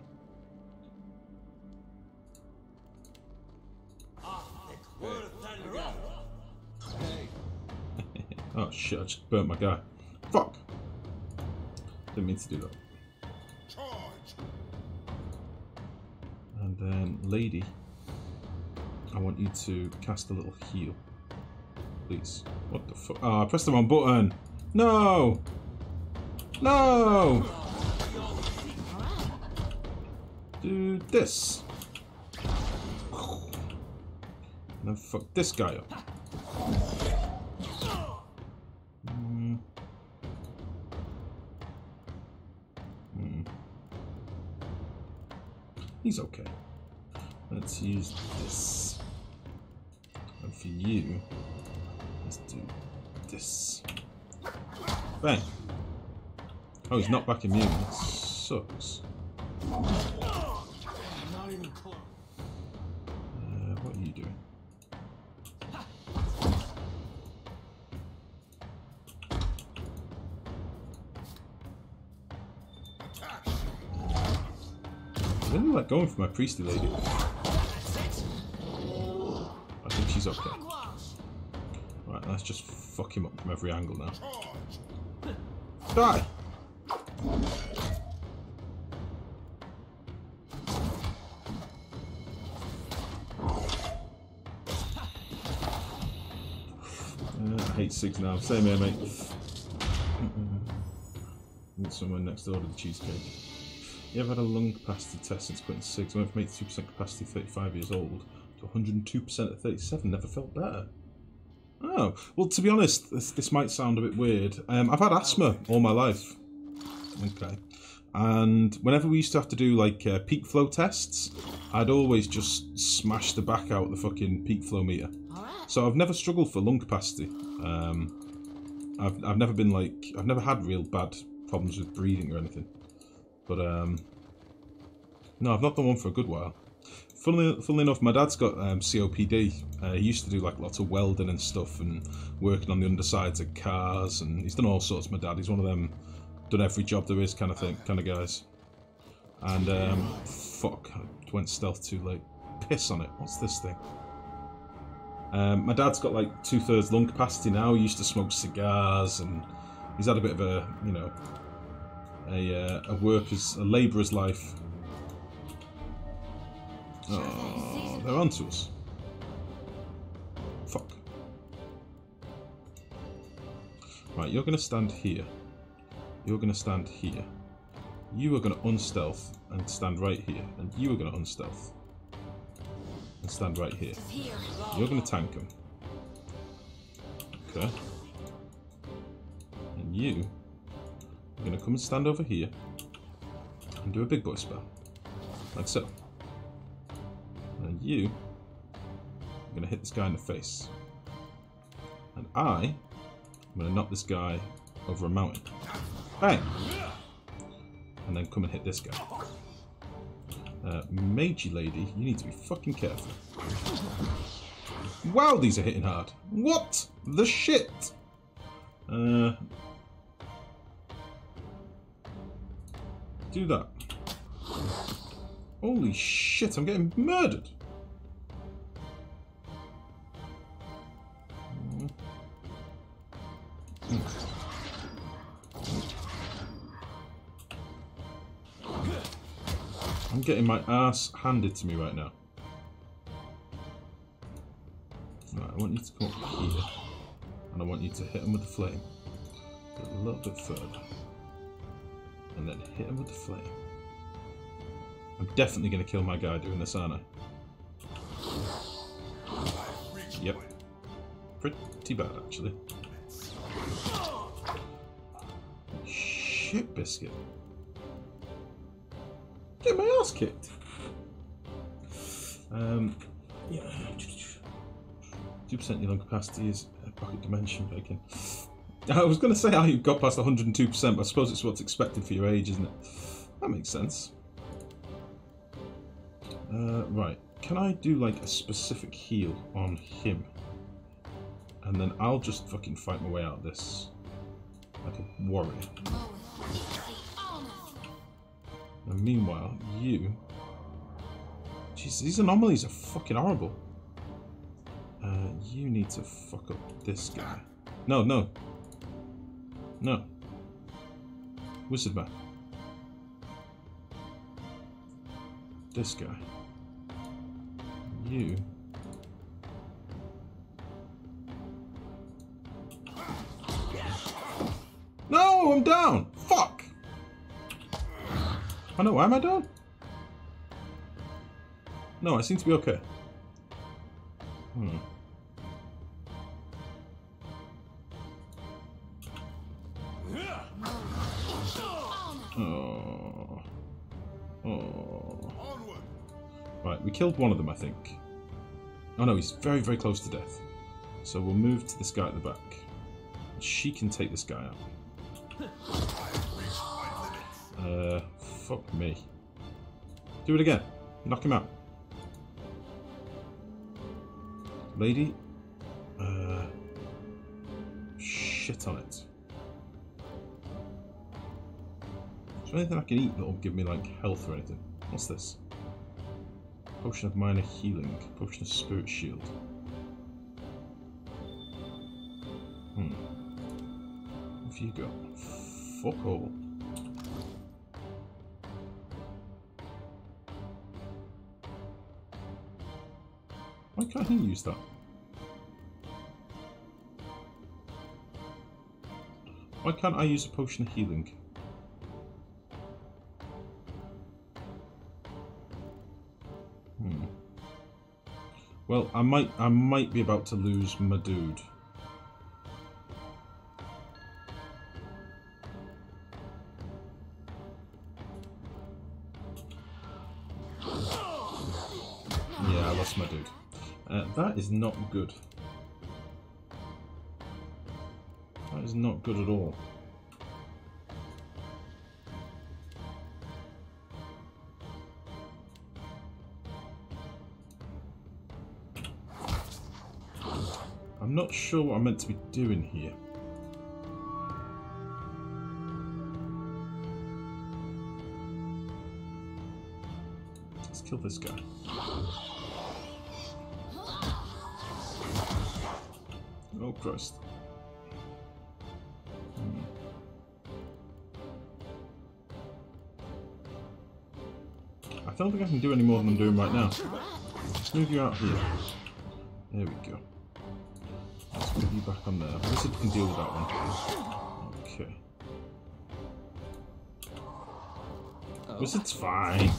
[SPEAKER 1] Oh shit, I just burnt my guy. Fuck! Didn't mean to do that. And then, lady, I want you to cast a little heal. Please. What the fuck? Oh, I pressed the wrong button! No! No! Do this. And then fuck this guy up. He's okay. Let's use this. And for you, let's do this. Bang! Oh, he's not back immune. That sucks. What are you doing? I really like going for my priesty lady. I think she's okay. Right, let's just fuck him up from every angle now. Die! I hate SIGs now. Same here, mate. Need somewhere next door to the cheesecake. You ever had a lung capacity test since quitting SIGs? I went from 82% capacity 35 years old to 102% at 37. Never felt better. Oh, well, to be honest, this might sound a bit weird. I've had asthma all my life. Okay. And whenever we used to have to do, like, peak flow tests, I'd always just smash the back out the fucking peak flow meter. So I've never struggled for lung capacity. I've never been, like, I've never had real bad problems with breathing or anything. But, no, I've not done one for a good while. Funnily enough, my dad's got COPD. He used to do like lots of welding and stuff and working on the undersides of cars, and he's done all sorts, my dad. He's one of them done every job there is kind of guys. And, fuck, I went stealth too late. Piss on it. What's this thing? My dad's got like 2/3 lung capacity now. He used to smoke cigars, and he's had a bit of a, you know, a labourer's life. Oh, they're onto us. Fuck. Right, you're going to stand here. You're going to stand here. You are going to unstealth and stand right here. And you are going to unstealth and stand right here. You're going to tank him. Okay. And you are going to come and stand over here and do a big boy spell. Like so. And you are going to hit this guy in the face. And I'm going to knock this guy over a mountain. Bang! And then come and hit this guy. Magey lady, you need to be fucking careful. Wow, these are hitting hard. What the shit? Do that. Holy shit, I'm getting murdered. I'm getting my ass handed to me right now. Right, I want you to come up here. And I want you to hit him with the flame. Go a little bit further. And then hit him with the flame. I'm definitely going to kill my guy doing this, aren't I? Yep. Pretty bad, actually. Shit biscuit. Get my ass kicked. Yeah. 2% your lung capacity is a pocket dimension bacon. I was going to say how you got past 102%, but I suppose it's what's expected for your age, isn't it? That makes sense. Right. Can I do like a specific heal on him? And then I'll just fucking fight my way out of this. Like a warrior. And meanwhile, you... Jeez, these anomalies are fucking horrible. You need to fuck up this guy. No, no. No. Wizard man. This guy. You. No, I'm down! Fuck! Oh no, why am I down? No, I seem to be okay. Oh. Oh. Right, we killed one of them, I think. Oh no, he's very, very close to death. So we'll move to this guy at the back. She can take this guy out. Fuck me. Do it again. Knock him out. Lady. Shit on it. Is there anything I can eat that'll give me, like, health or anything? What's this? Potion of minor healing. Potion of spirit shield. Off you go. Fuck all. Why can't he use that? Why can't I use a potion of healing? Well, I might be about to lose my dude. Yeah, I lost my dude. That is not good. That is not good at all. I'm not sure what I'm meant to be doing here. Let's kill this guy. Oh Christ. I don't think I can do any more than I'm doing right now. Let's move you out here. There we go. Let's move you back on there. Wizard can deal with that one. Okay. Wizard's fine.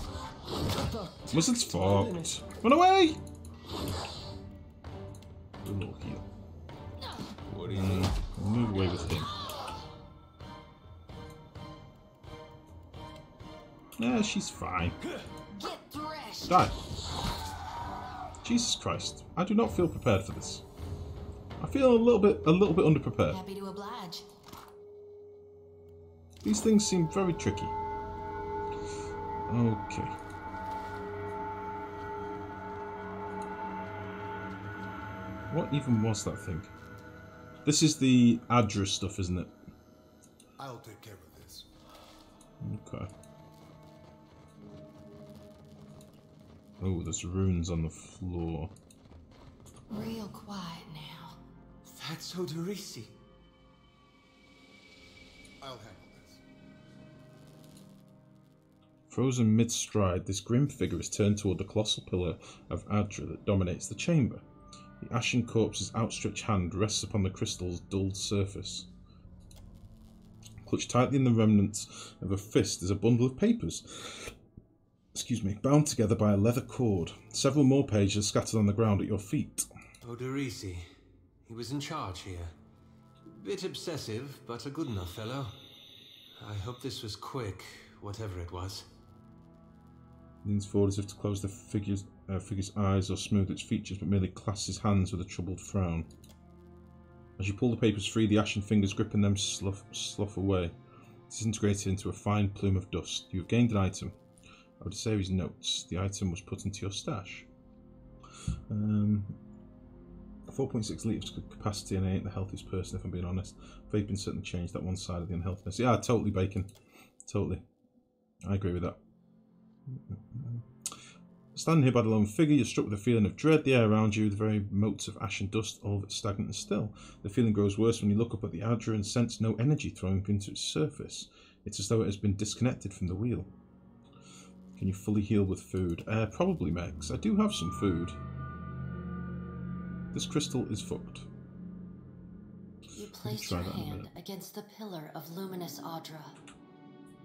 [SPEAKER 1] Wizard's fucked. Run away! A little heal. What do you mean? We'll move away with him. Yeah, she's fine. Die. Jesus Christ. I do not feel prepared for this. I feel a little bit underprepared.
[SPEAKER 2] Happy to oblige.
[SPEAKER 1] These things seem very tricky. Okay. What even was that thing? This is the Adra stuff, isn't it?
[SPEAKER 3] I'll take care of this.
[SPEAKER 1] Okay. Oh, there's runes on the floor.
[SPEAKER 2] Real quiet now.
[SPEAKER 8] That's Odorisi.
[SPEAKER 3] I'll handle this.
[SPEAKER 1] Frozen mid-stride, this grim figure is turned toward the colossal pillar of Adra that dominates the chamber. The ashen corpse's outstretched hand rests upon the crystal's dulled surface. Clutched tightly in the remnants of a fist is a bundle of papers. excuse me, bound together by a leather cord. Several more pages scattered on the ground at your feet.
[SPEAKER 8] Oderisi. He was in charge here. Bit obsessive, but a good enough fellow. I hope this was quick, whatever it was.
[SPEAKER 1] Leans forward as if to close the figure's eyes or smooth its features, but merely clasps his hands with a troubled frown. As you pull the papers free, the ashen fingers gripping them slough away, disintegrated into a fine plume of dust. You have gained an item. Odysseus notes. The item was put into your stash. 4.6 litres capacity, and I ain't the healthiest person, if I'm being honest. Vaping certainly changed that one side of the unhealthiness. Yeah, totally, Bacon. Totally. I agree with that. Standing here by the lone figure, you're struck with a feeling of dread. The air around you, the very motes of ash and dust, all of it stagnant and still. The feeling grows worse when you look up at the Adra and sense no energy throwing into its surface. It's as though it has been disconnected from the wheel. Can you fully heal with food? Probably, Mex. I do have some food. This crystal is fucked.
[SPEAKER 2] You place your hand against the pillar of luminous Adra.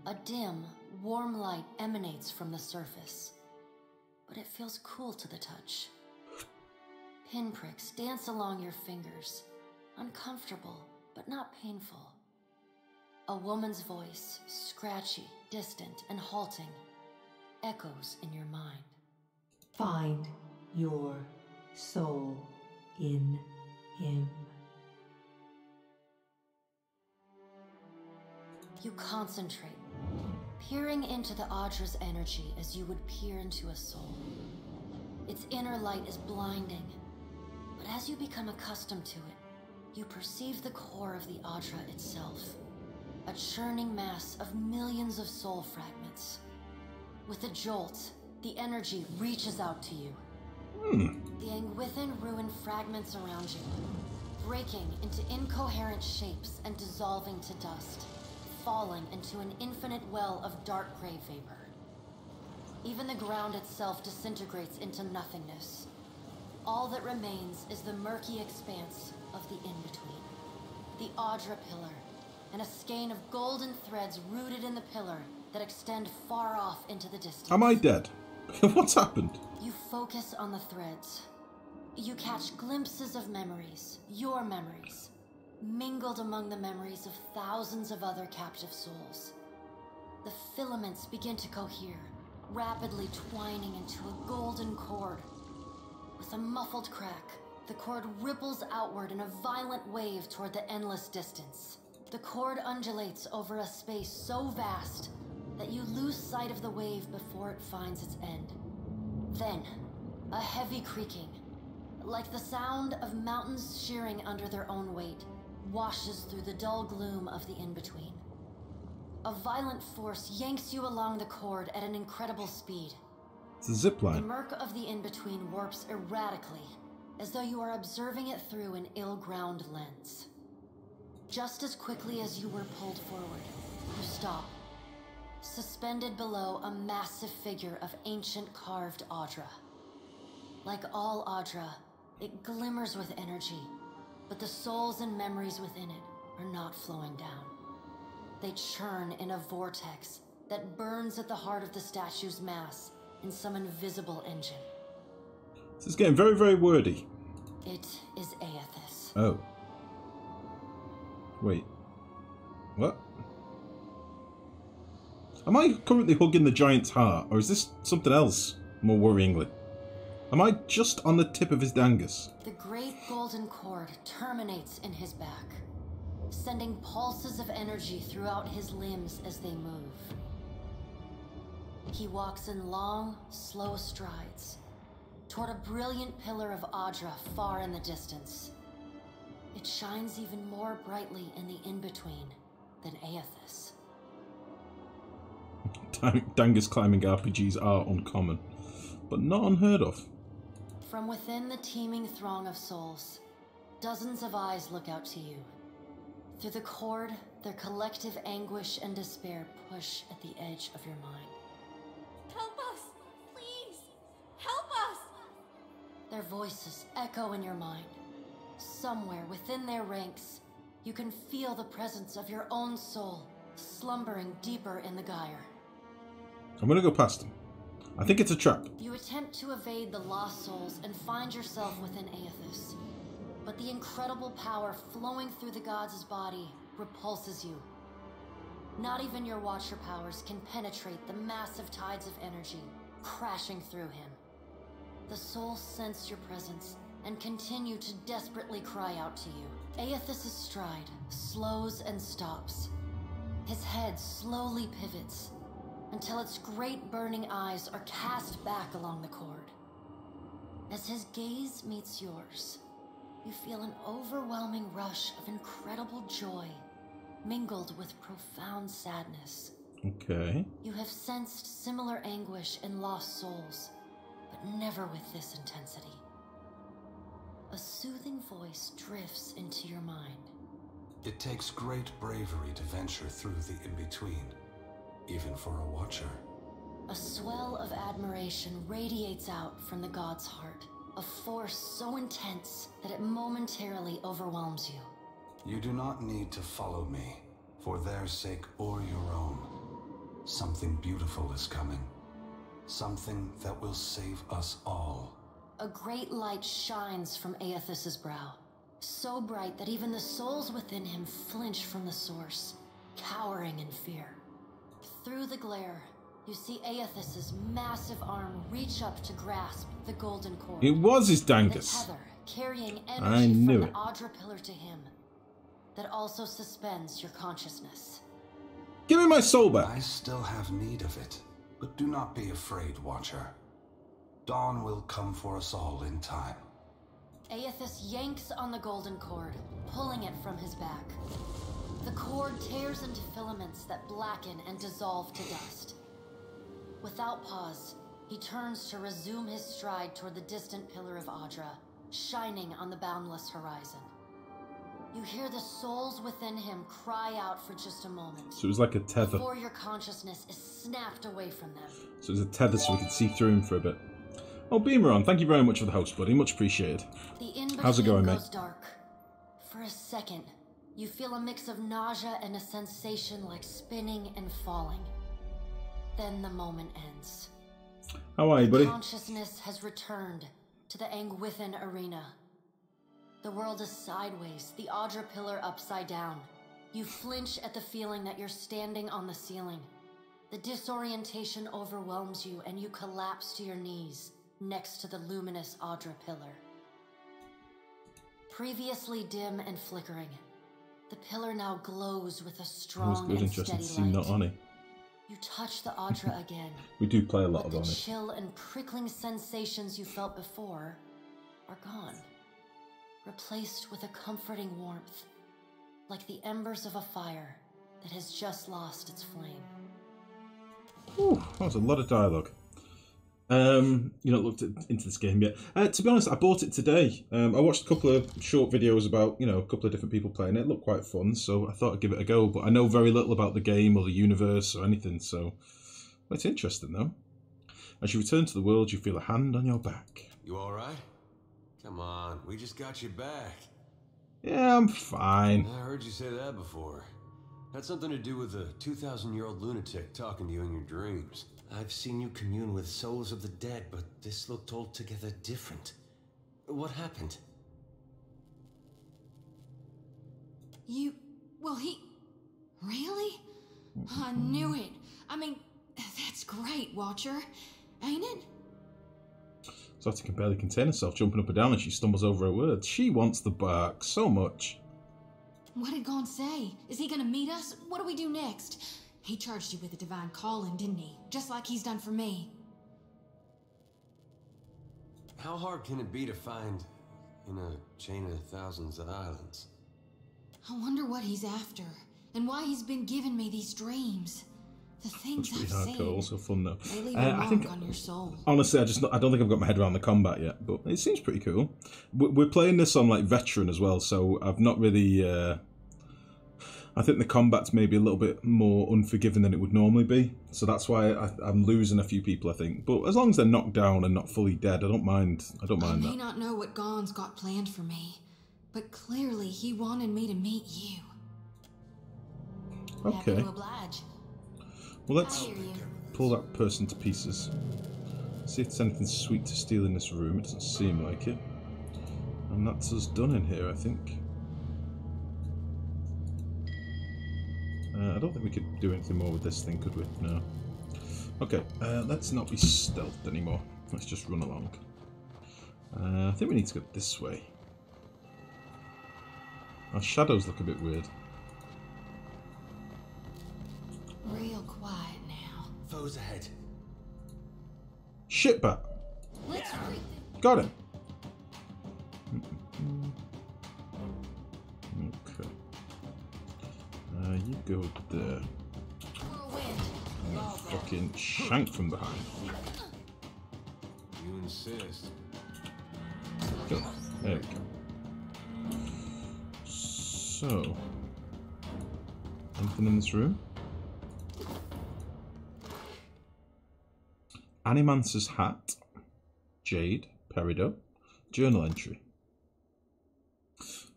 [SPEAKER 2] A dim, warm light emanates from the surface, but it feels cool to the touch. Pinpricks dance along your fingers, uncomfortable but not painful. A woman's voice, scratchy, distant, and halting, echoes in your mind.
[SPEAKER 5] Find your soul in him.
[SPEAKER 2] You concentrate, peering into the Adra's energy as you would peer into a soul. Its inner light is blinding, but as you become accustomed to it, you perceive the core of the Adra itself, a churning mass of millions of soul fragments. With a jolt, the energy reaches out to you. The Angwithan ruin fragments around you, breaking into incoherent shapes and dissolving to dust, falling into an infinite well of dark gray vapor. Even the ground itself disintegrates into nothingness. All that remains is the murky expanse of the in-between, the Adra pillar, and a skein of golden threads rooted in the pillar that extend far off into the distance.
[SPEAKER 1] Am I dead? What's happened?
[SPEAKER 2] You focus on the threads. You catch glimpses of memories, your memories, mingled among the memories of thousands of other captive souls. The filaments begin to cohere, rapidly twining into a golden cord. With a muffled crack, the cord ripples outward in a violent wave toward the endless distance. The cord undulates over a space so vast that you lose sight of the wave before it finds its end. Then, a heavy creaking, like the sound of mountains shearing under their own weight, washes through the dull gloom of the in-between. A violent force yanks you along the cord at an incredible speed.
[SPEAKER 1] It's a zip line.
[SPEAKER 2] The murk of the in-between warps erratically, as though you are observing it through an ill-ground lens. Just as quickly as you were pulled forward, you stop, suspended below a massive figure of ancient carved Adra. Like all Adra, it glimmers with energy, but the souls and memories within it are not flowing down. They churn in a vortex that burns at the heart of the statue's mass in some invisible engine.
[SPEAKER 1] This is getting very, very wordy.
[SPEAKER 2] It is Aethys.
[SPEAKER 1] Oh. Wait. What? Am I currently hugging the giant's heart, or is this something else, more worryingly? Am I just on the tip of his dangus?
[SPEAKER 2] The great golden cord terminates in his back, sending pulses of energy throughout his limbs as they move. He walks in long, slow strides toward a brilliant pillar of Adra far in the distance. It shines even more brightly in the in-between than Aethys.
[SPEAKER 1] Dangus climbing RPGs are uncommon, but not unheard of.
[SPEAKER 2] From within the teeming throng of souls, dozens of eyes look out to you. Through the cord, their collective anguish and despair push at the edge of your mind.
[SPEAKER 9] Help us! Please! Help us!
[SPEAKER 2] Their voices echo in your mind. Somewhere within their ranks, you can feel the presence of your own soul slumbering deeper in the gyre.
[SPEAKER 1] I'm gonna go past him. I think it's a trap.
[SPEAKER 10] You attempt to evade the lost souls and find yourself within Aethys. But the incredible power flowing through the god's body repulses you. Not even your Watcher powers can penetrate the massive tides of energy crashing through him. The souls sense your presence and continue to desperately cry out to you. Aethys' stride slows and stops. His head slowly pivots until its great burning eyes are cast back along the cord. As his gaze meets yours, you feel an overwhelming rush of incredible joy mingled with profound sadness.
[SPEAKER 1] Okay.
[SPEAKER 10] You have sensed similar anguish in lost souls, but never with this intensity. A soothing voice drifts into your mind.
[SPEAKER 11] It takes great bravery to venture through the in-between, even for a Watcher.
[SPEAKER 10] A swell of admiration radiates out from the god's heart, a force so intense that it momentarily overwhelms you.
[SPEAKER 11] You do not need to follow me, for their sake or your own. Something beautiful is coming. Something that will save us all.
[SPEAKER 10] A great light shines from Aethys' brow, so bright that even the souls within him flinch from the source, cowering in fear. Through the glare, you see Aethys' massive arm reach up to grasp the golden cord.
[SPEAKER 1] It was his
[SPEAKER 10] The
[SPEAKER 1] dangus.
[SPEAKER 10] tether carrying
[SPEAKER 1] I
[SPEAKER 10] energy
[SPEAKER 1] knew
[SPEAKER 10] from the
[SPEAKER 1] it.
[SPEAKER 10] Audra pillar to him that also suspends your consciousness.
[SPEAKER 1] Give me my soul back.
[SPEAKER 11] I still have need of it, but do not be afraid, Watcher. Dawn will come for us all in time.
[SPEAKER 10] Aethys yanks on the golden cord, pulling it from his back. The cord tears into filaments that blacken and dissolve to dust. Without pause, he turns to resume his stride toward the distant pillar of Audra, shining on the boundless horizon. You hear the souls within him cry out for just a moment.
[SPEAKER 1] So it was like a tether.
[SPEAKER 10] Before your consciousness is snapped away from them.
[SPEAKER 1] So it was a tether so we could see through him for a bit. Oh, Beameron, thank you very much for the host, buddy. Much appreciated. How's it going, mate?
[SPEAKER 10] Goes dark. For a second, you feel a mix of nausea and a sensation like spinning and falling. Then the moment ends.
[SPEAKER 1] How are you, buddy?
[SPEAKER 10] Consciousness has returned to the Angwithan arena. The world is sideways, the Audra pillar upside down. You flinch at the feeling that you're standing on the ceiling. The disorientation overwhelms you and you collapse to your knees next to the luminous Audra pillar. Previously dim and flickering, the pillar now glows with a strong and steady light.
[SPEAKER 1] Not Oni.
[SPEAKER 10] You touch the Audra again.
[SPEAKER 1] We do play a lot of
[SPEAKER 10] The
[SPEAKER 1] Oni.
[SPEAKER 10] chill and prickling sensations you felt before are gone, replaced with a comforting warmth, like the embers of a fire that has just lost its flame.
[SPEAKER 1] Ooh, that was a lot of dialogue. You not looked into this game yet. To be honest, I bought it today. I watched a couple of short videos about, a couple of different people playing it. It looked quite fun, so I thought I'd give it a go. But I know very little about the game or the universe or anything, so well, it's interesting though. As you return to the world, you feel a hand on your back.
[SPEAKER 8] You alright? Come on, we just got you back.
[SPEAKER 1] Yeah, I'm fine.
[SPEAKER 8] I heard you say that before. Had something to do with a 2,000-year-old lunatic talking to you in your dreams. I've seen you commune with souls of the dead, but this looked altogether different. What happened?
[SPEAKER 2] Really? I knew it. I mean, that's great, Watcher. Ain't it?
[SPEAKER 1] Zotty can barely contain herself, jumping up and down as she stumbles over her words. She wants the bark so much.
[SPEAKER 2] What did Gon say? Is he gonna meet us? What do we do next? He charged you with a divine calling, didn't he? Just like he's done for me.
[SPEAKER 8] How hard can it be to find in a chain of thousands of islands?
[SPEAKER 2] I wonder what he's after, and why he's been giving me these dreams. The things
[SPEAKER 1] That's pretty
[SPEAKER 2] I've
[SPEAKER 1] hardcore,
[SPEAKER 2] seen.
[SPEAKER 1] also fun though.
[SPEAKER 2] They leave a mark on your soul.
[SPEAKER 1] Honestly, I don't think I've got my head around the combat yet, but it seems pretty cool. We're playing this on like veteran as well, so I've not really. I think the combat's maybe a little bit more unforgiving than it would normally be, so that's why I'm losing a few people, I think. But as long as they're knocked down and not fully dead, I don't mind. I
[SPEAKER 2] may not know what Gon's got planned for me, but clearly he wanted me to meet you.
[SPEAKER 1] Okay.
[SPEAKER 2] Happy to oblige.
[SPEAKER 1] Well, let's pull that person to pieces. See if there's anything sweet to steal in this room. It doesn't seem like it. And that's us done in here, I think. I don't think we could do anything more with this thing, could we? No. Okay, let's not be stealthed anymore. Let's just run along. I think we need to go this way. Our shadows look a bit weird.
[SPEAKER 2] Real quiet now.
[SPEAKER 8] Foes ahead.
[SPEAKER 1] Shitbat!
[SPEAKER 2] Let's
[SPEAKER 1] Got him! Okay. You go there. And fucking shank from behind.
[SPEAKER 8] You insist.
[SPEAKER 1] Go. There we go. So, anything in this room? Animancer's hat, jade, peridot, journal entry,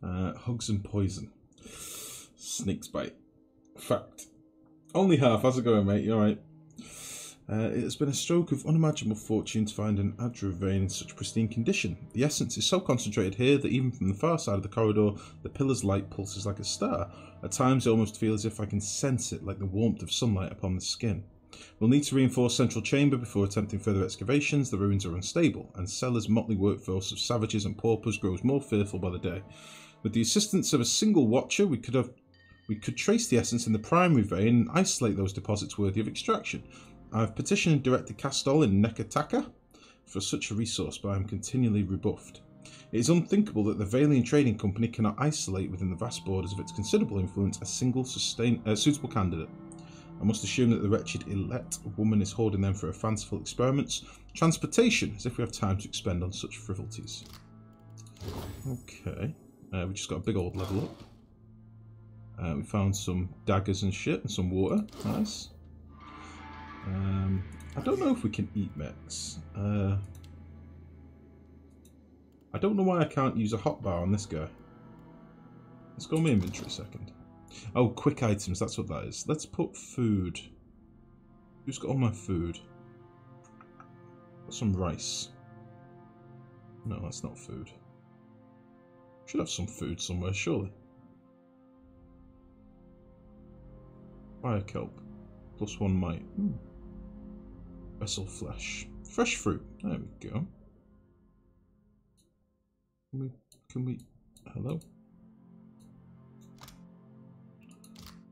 [SPEAKER 1] hugs and poison, snake's bite. Fact. Only half. How's it going, mate? You alright? It has been a stroke of unimaginable fortune to find an Adra vein in such pristine condition. The essence is so concentrated here that even from the far side of the corridor, the pillar's light pulses like a star. At times, I almost feel as if I can sense it, like the warmth of sunlight upon the skin. We'll need to reinforce central chamber before attempting further excavations. The ruins are unstable, and Cellar's motley workforce of savages and paupers grows more fearful by the day. With the assistance of a single watcher, we could trace the essence in the primary vein and isolate those deposits worthy of extraction. I've petitioned and directed Castol in Nekataka for such a resource, but I am continually rebuffed. It is unthinkable that the Valian Trading Company cannot isolate within the vast borders of its considerable influence a single suitable candidate. I must assume that the wretched Illet woman is hoarding them for her fanciful experiments. Transportation, as if we have time to expend on such frivolities. Okay, we just got a big old level up. We found some daggers and shit and some water. Nice. I don't know if we can eat mechs. I don't know why I can't use a hotbar on this guy. Let's go in my inventory a second. Oh, quick items, that's what that is. Let's put food. Who's got all my food? Got some rice. No, that's not food. Should have some food somewhere, surely. Fire kelp. +1 might. Vessel flesh. Fresh fruit. There we go. Can we hello?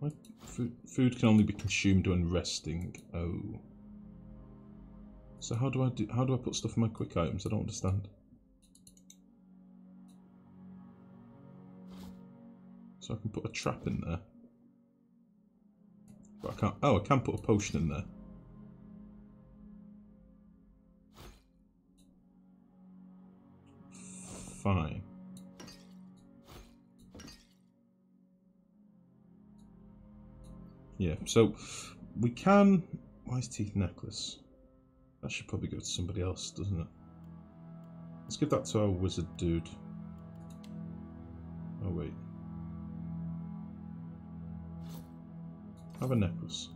[SPEAKER 1] My food can only be consumed when resting. Oh. So how do I put stuff in my quick items? I don't understand. So I can put a trap in there. But I can't. Oh, I can put a potion in there. Fine. Yeah, so we can. Wise teeth necklace. That should probably go to somebody else, doesn't it? Let's give that to our wizard dude. Oh wait. Have a necklace.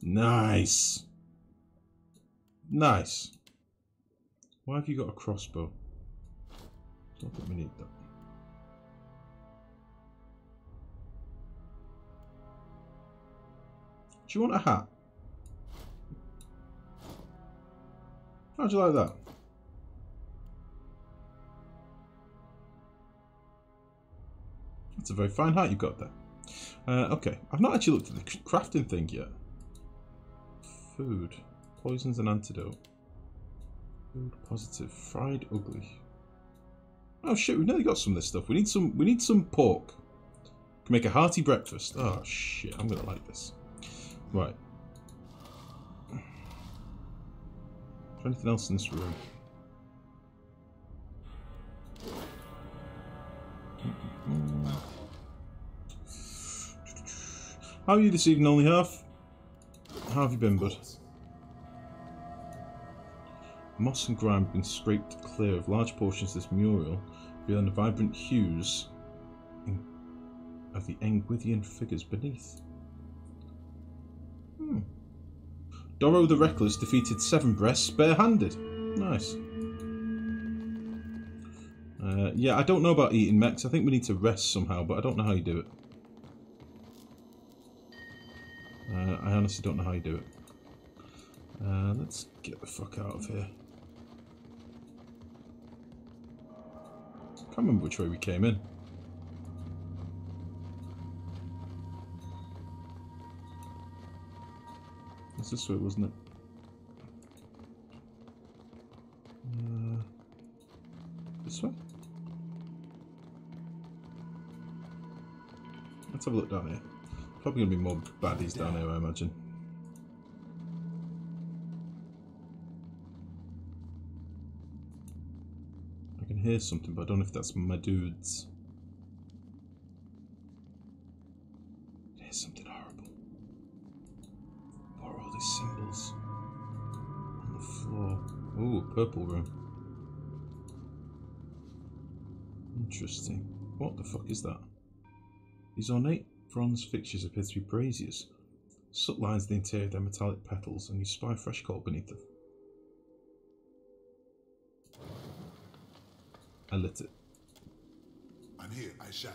[SPEAKER 1] Nice. Nice. Why have you got a crossbow? Don't think we need that. Do you want a hat? How'd you like that? That's a very fine hat you've got there. Okay, I've not actually looked at the crafting thing yet. Food. Poisons and antidote. Food positive. Fried ugly. Oh shit, we've nearly got some of this stuff. We need some pork. Can make a hearty breakfast. Oh shit, I'm gonna like this. Right. Is there anything else in this room? How are you this evening, only half? How have you been, bud? Moss and grime have been scraped clear of large portions of this mural, revealing the vibrant hues of the Engwithian figures beneath. Doro the Reckless defeated Seven Breasts barehanded. Nice. Yeah, I don't know about eating mechs. I think we need to rest somehow, but I don't know how you do it. I honestly don't know how you do it. Let's get the fuck out of here. Can't remember which way we came in. It's this way, wasn't it? This way? Let's have a look down here. Probably gonna be more baddies down here, I imagine. I can hear something, but I don't know if that's my dudes. I hear something horrible. What are all these symbols on the floor? Ooh, purple room. Interesting. What the fuck is that? These ornate bronze fixtures appear to be braziers. Soot lines the interior of their metallic petals, and you spy fresh coal beneath them. I lit it.
[SPEAKER 3] I'm here, I shall.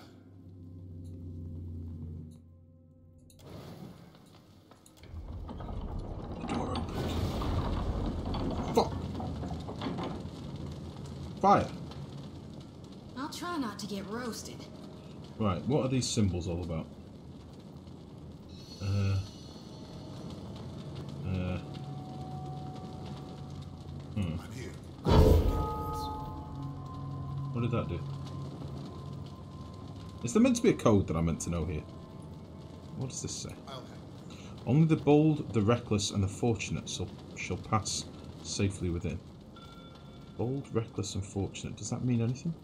[SPEAKER 1] The door opened. Fuck! Fire!
[SPEAKER 2] I'll try not to get roasted.
[SPEAKER 1] Right, what are these symbols all about?
[SPEAKER 3] I'm here.
[SPEAKER 1] What did that do? Is there meant to be a code that I'm meant to know here? What does this say? Only the bold, the reckless, and the fortunate shall pass safely within. Bold, reckless, and fortunate. Does that mean anything?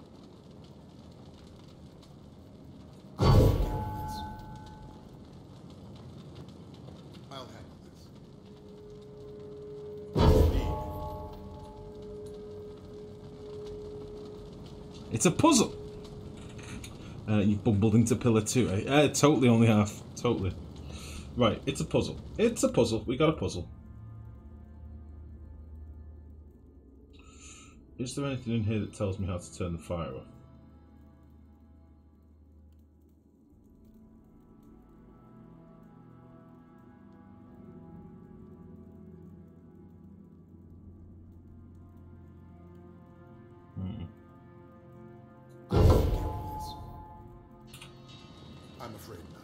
[SPEAKER 1] It's a puzzle! You've bumbled into pillar 2, eh? Totally only half. Totally. Right, it's a puzzle. It's a puzzle. We got a puzzle. Is there anything in here that tells me how to turn the fire off?
[SPEAKER 3] I'm afraid not.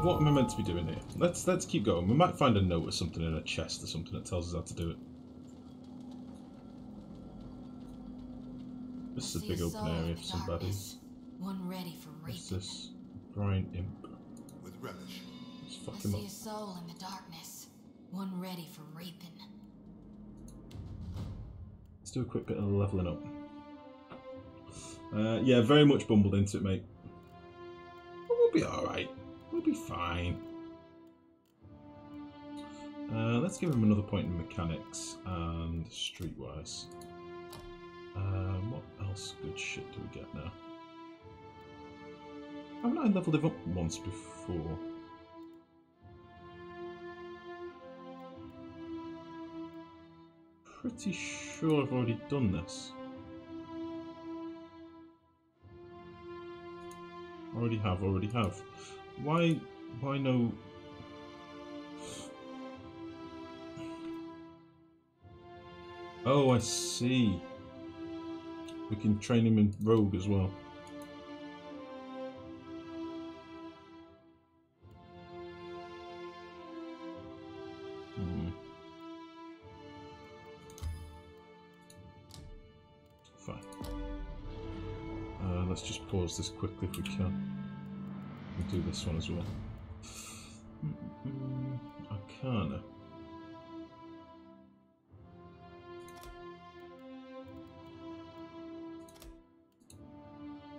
[SPEAKER 1] What am I meant to be doing here? Let's keep going. We might find a note or something in a chest or something that tells us how to do it. This is a big open area for some baddies.
[SPEAKER 2] One ready for reaping.
[SPEAKER 1] What's this? Brian Imp.
[SPEAKER 3] With relish.
[SPEAKER 1] Let's fuck
[SPEAKER 2] I
[SPEAKER 1] him
[SPEAKER 2] see
[SPEAKER 1] up.
[SPEAKER 2] a soul in the darkness. One ready for reaping.
[SPEAKER 1] Let's do a quick bit of leveling up. Yeah, very much bumbled into it, mate. But we'll be alright. We'll be fine. Let's give him another point in mechanics and streetwise. What else good shit do we get now? Haven't I leveled him up once before? Pretty sure I've already done this. Already have. Why no... Oh, I see. We can train him in Rogue as well. Fine. Let's just pause this quickly if we can. We'll do this one as well. Arcana.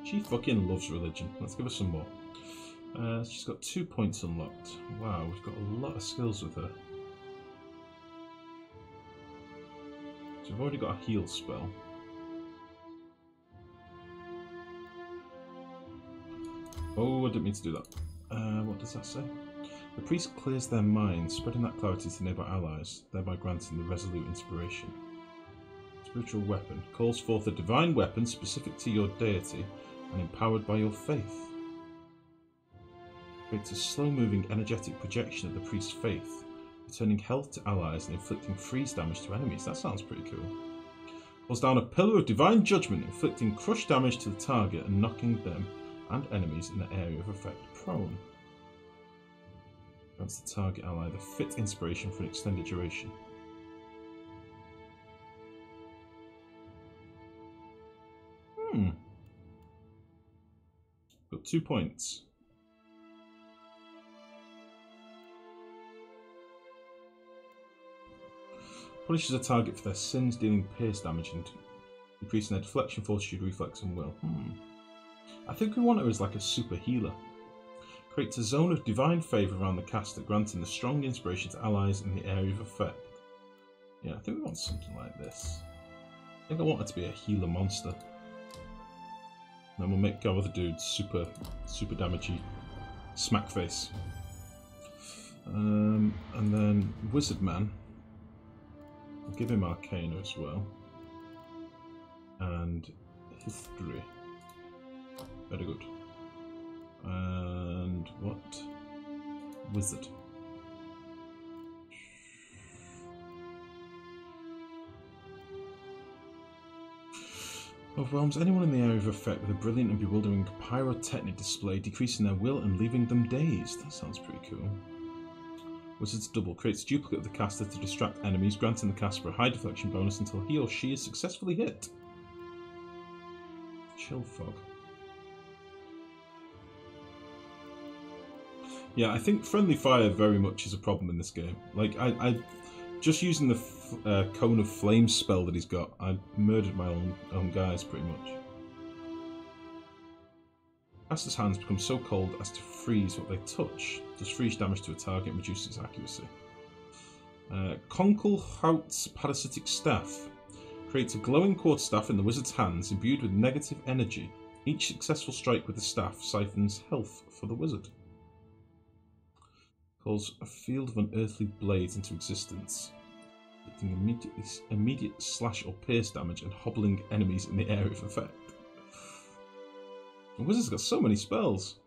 [SPEAKER 1] She fucking loves religion. Let's give her some more. She's got 2 points unlocked. Wow, we've got a lot of skills with her. So we've already got a heal spell. Oh, I didn't mean to do that. What does that say? The priest clears their minds, spreading that clarity to nearby allies, thereby granting the resolute inspiration. Spiritual weapon. Calls forth a divine weapon specific to your deity and empowered by your faith. Creates a slow-moving, energetic projection of the priest's faith, returning health to allies and inflicting freeze damage to enemies. That sounds pretty cool. Pulls down a pillar of divine judgment, inflicting crush damage to the target and knocking them and enemies in the area of effect prone. Grants the target ally the fit inspiration for an extended duration. Got 2 points. Punishes a target for their sins, dealing pierce damage and increasing their deflection, fortitude, reflex, and will. I think we want her as like a super healer. Creates a zone of divine favour around the caster, granting the strong inspiration to allies in the area of effect. Yeah, I think we want something like this. I think I want her to be a healer monster. Then we'll make our other dude super damagey smack face. And then Wizard Man. I'll give him Arcana as well. And History. Very good. And what? Wizard. Overwhelms anyone in the area of effect with a brilliant and bewildering pyrotechnic display, decreasing their will and leaving them dazed. That sounds pretty cool. Wizard's Double creates a duplicate of the caster to distract enemies, granting the caster a high deflection bonus until he or she is successfully hit. Chill Fog. Yeah, I think friendly fire very much is a problem in this game. Like, I just using the cone of flame spell that he's got, I murdered my own guys pretty much. Caster's hands become so cold as to freeze what they touch. Does freeze damage to a target and reduces accuracy. Konkle Hout's Parasitic Staff creates a glowing quarterstaff in the wizard's hands imbued with negative energy. Each successful strike with the staff siphons health for the wizard. Calls a field of unearthly blades into existence, inflicting immediate slash or pierce damage and hobbling enemies in the area of effect. The wizard's got so many spells.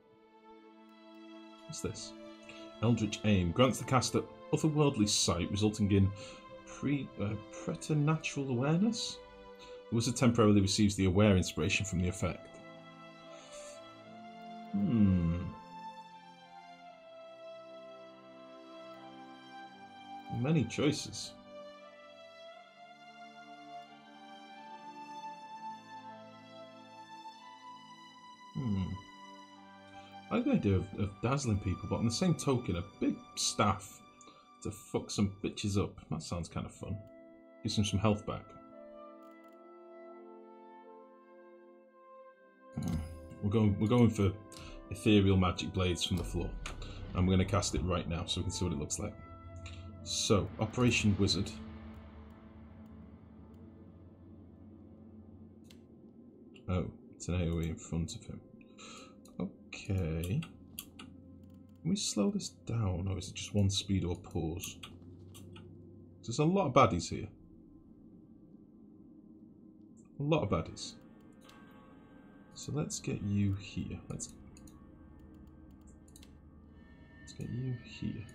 [SPEAKER 1] What's this? Eldritch Aim grants the caster otherworldly sight, resulting in preternatural awareness. The wizard temporarily receives the aware inspiration from the effect. Many choices. I like the idea of dazzling people, but on the same token, a big staff to fuck some bitches up. That sounds kind of fun. Gives him some health back. We're going for ethereal magic blades from the floor. And we're going to cast it right now so we can see what it looks like. So, Operation Wizard. Oh, it's an AoE in front of him. Okay. Can we slow this down, or is it just one speed or pause? There's a lot of baddies here. A lot of baddies. So let's get you here. Let's get you here.